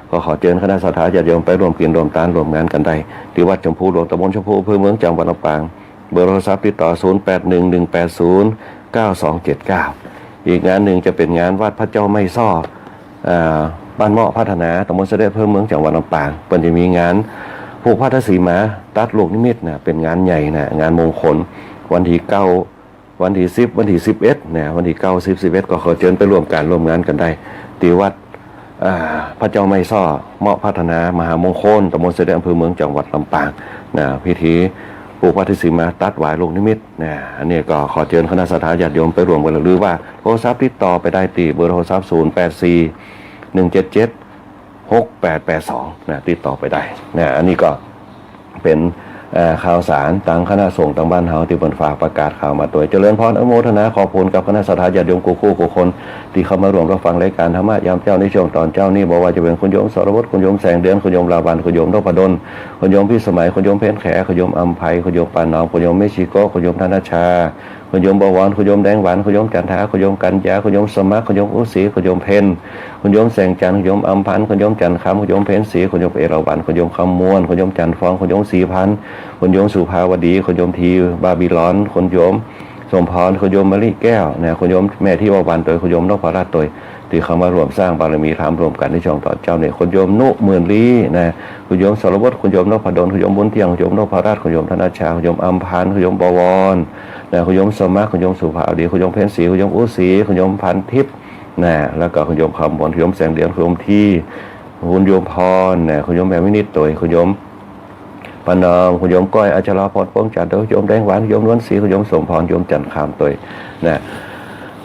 ก็ขอเชิญคณะสัตยาญาติโยมไปร่วมกินร่วมทานร่วมงานกันได้ที่วัดชมพูหลวงตำบลชมพูอำเภอเมืองจังหวัดลำปางเบอร์โทรศัพท์ติดต่อ0811809279อีกงานหนึ่งจะเป็นงานวัดพระเจ้าไม่ซ้อบ้านเมาะพัฒนาตำบลเสด็จอำเภอเมืองจังหวัดลำปางเปิ้นจะมีงานผูกผ้าทศีมาตัดลูกนิมิตนะเป็นงานใหญ่นะงานมงคลวันที่9วันที่10วันที่11นะวันที่9 10 11ก็ขอเชิญไปร่วมการร่วมงานกันได้ที่วัดพระเจ้าไม่ซ้อเมาะพัฒนามหามงคลตำบลเสด็จอำเภอเมืองจังหวัดลำปางนะพิธีปลูกวัดที่สีมาตัดหวายลูกนิมิตนะอันนี้ก็ขอเชิญคณะสัตยาญาติโยมไปร่วมกันหรือว่าโทรศัพท์ติดต่อไปได้ตีเบอร์โทรศัพท์0841776882นะติดต่อไปได้นะอันนี้ก็เป็นข่าวสารต่างคณะสงฆ์ต่างบ้านเฮาที่เพิ่นฝากประกาศข่าวมาตัวเจริญพรอนุโมทนาขอบคุณกับคณะสัตยาญาติโยมคู่คนที่เข้ามาร่วมรับฟังรายการธรรมะยามเจ้าในช่วงตอนเจ้านี้บอกว่าจะเป็นคุณโยมสรวุฒิคุณโยมแสงเดือนคุณโยมลาวันคุณโยมนพดลคุณโยมพี่สมัยคุณโยมเพชรแขคุณโยมอัมไพคุณโยมปานน้องคุณโยมเมชิโกคุณโยมธนชาคุณโยมบวรคุณโยมแดงหวานคุณโยมจันทาคุณโยมกัญญาคุณโยมสมัครคุณโยมอุศรีคุณโยมเพนคุณโยมแสงจันทร์คุณโยมอัมพันธ์คุณโยมจันทร์คำคุณโยมเพนศรีคุณโยมเอราวัณคุณโยมคำมวนคุณโยมจันทร์ฟองคุณโยมศรีพันธ์คุณโยมสุภาวดีคุณโยมทีบาบิลอนคุณโยมสมพรคุณโยมมะลิแก้วนะคุณโยมแม่ที่ว่าวันตัวคุณโยมนพรัตน์ตัวที่เขามารวมสร้างบารมีธรรมรวมกันในช่องต่อเจ้าเนี่ยคุณโยมนุหมื่นลี้นะคุณโยมสรวุฒิคุณโยมนพดลคุณโยมบุญเที่ยงคุณโยมนพรัตน์คุณโยมธนชาคุณโยมอัมพันธ์คุณโยมบวรนะคุณโยมสมัครคุณโยมสุภาพดีคุณโยมเพนศรีคุณโยมอุศรีคุณโยมพันทิพย์นะแล้วก็คุณโยมคำบนคุณโยมแสงเดือนคุณโยมที่คุณโยมพรนะคุณโยมแม่วินิจตัวคุณโยมปนอมคุณโยมก้อยอัชราพรป้องจันทร์คุณโยมแดงหวานคุณโยมล้วนศรีคุณโยมสมพรคุณโยมจันทร์คำตัวนะ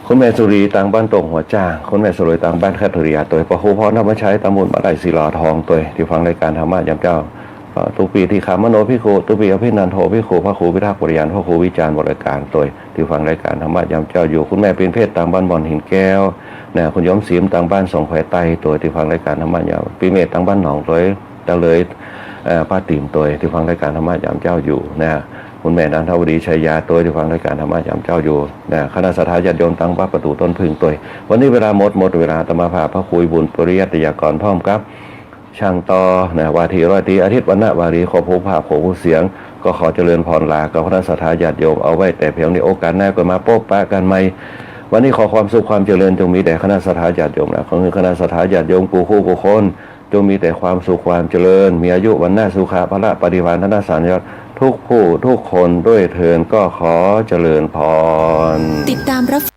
คุณแม่สุรีต่างบ้านตรงหัวจ้างคุณแม่สุรีต่างบ้านแคทเรียตัวพระครูพรนำมาใช้ตำบลมาได้ศิลาทองตัวที่ฟังรายการธรรมะยามเจ้าทุกปีที่ขามโนพิโคทุกปีอภินันโทพิโคพระครูพิทักษ์ปริยานพระครูวิจารณ์บริการตัวที่ฟังรายการธรรมะยามเจ้าอยู่คุณแม่เป็นเพศต่างบ้านบ่อนหินแก้วนะคุณย้อมสีมต่างบ้านสองแควไตตัวที่ฟังรายการธรรมะยามปีเมธต่างบ้านหนองตัวตะเลยป้าติ๋มตัวที่ฟังรายการธรรมะยามเจ้าอยู่นะคุณแม่นันทวดีชัยยาตัวที่ฟังรายการธรรมะยามเจ้าอยู่นะคณะสัตยาญาติโยมตั้งวัดประตูต้นพึ่งตัววันนี้เวลาหมดเวลาธรรมภาพพระคุยบุญปริยัติยากรพร้อมครับช่างต่อนะวาทีร้อยตีอาทิตย์วันณวารีขอภูภาพขอผู้เสียงก็ขอเจริญพรลากับคณะสัตยาญาติโยมเอาไว้แต่เพียงในโอกาสหน้าก็มาพบปะกันใหม่วันนี้ขอความสุขความเจริญจงมีแด่คณะสัตยาญาติโยมนะคือคณะสัตยาญาติโยมผู้คนจงมีแต่ความสุขความเจริญมีอายุวันหน้าสุขะพละปฏิภาณธนสัญญาทุกผู้ทุกคนด้วยเทินก็ขอเจริญพรติดตามรับ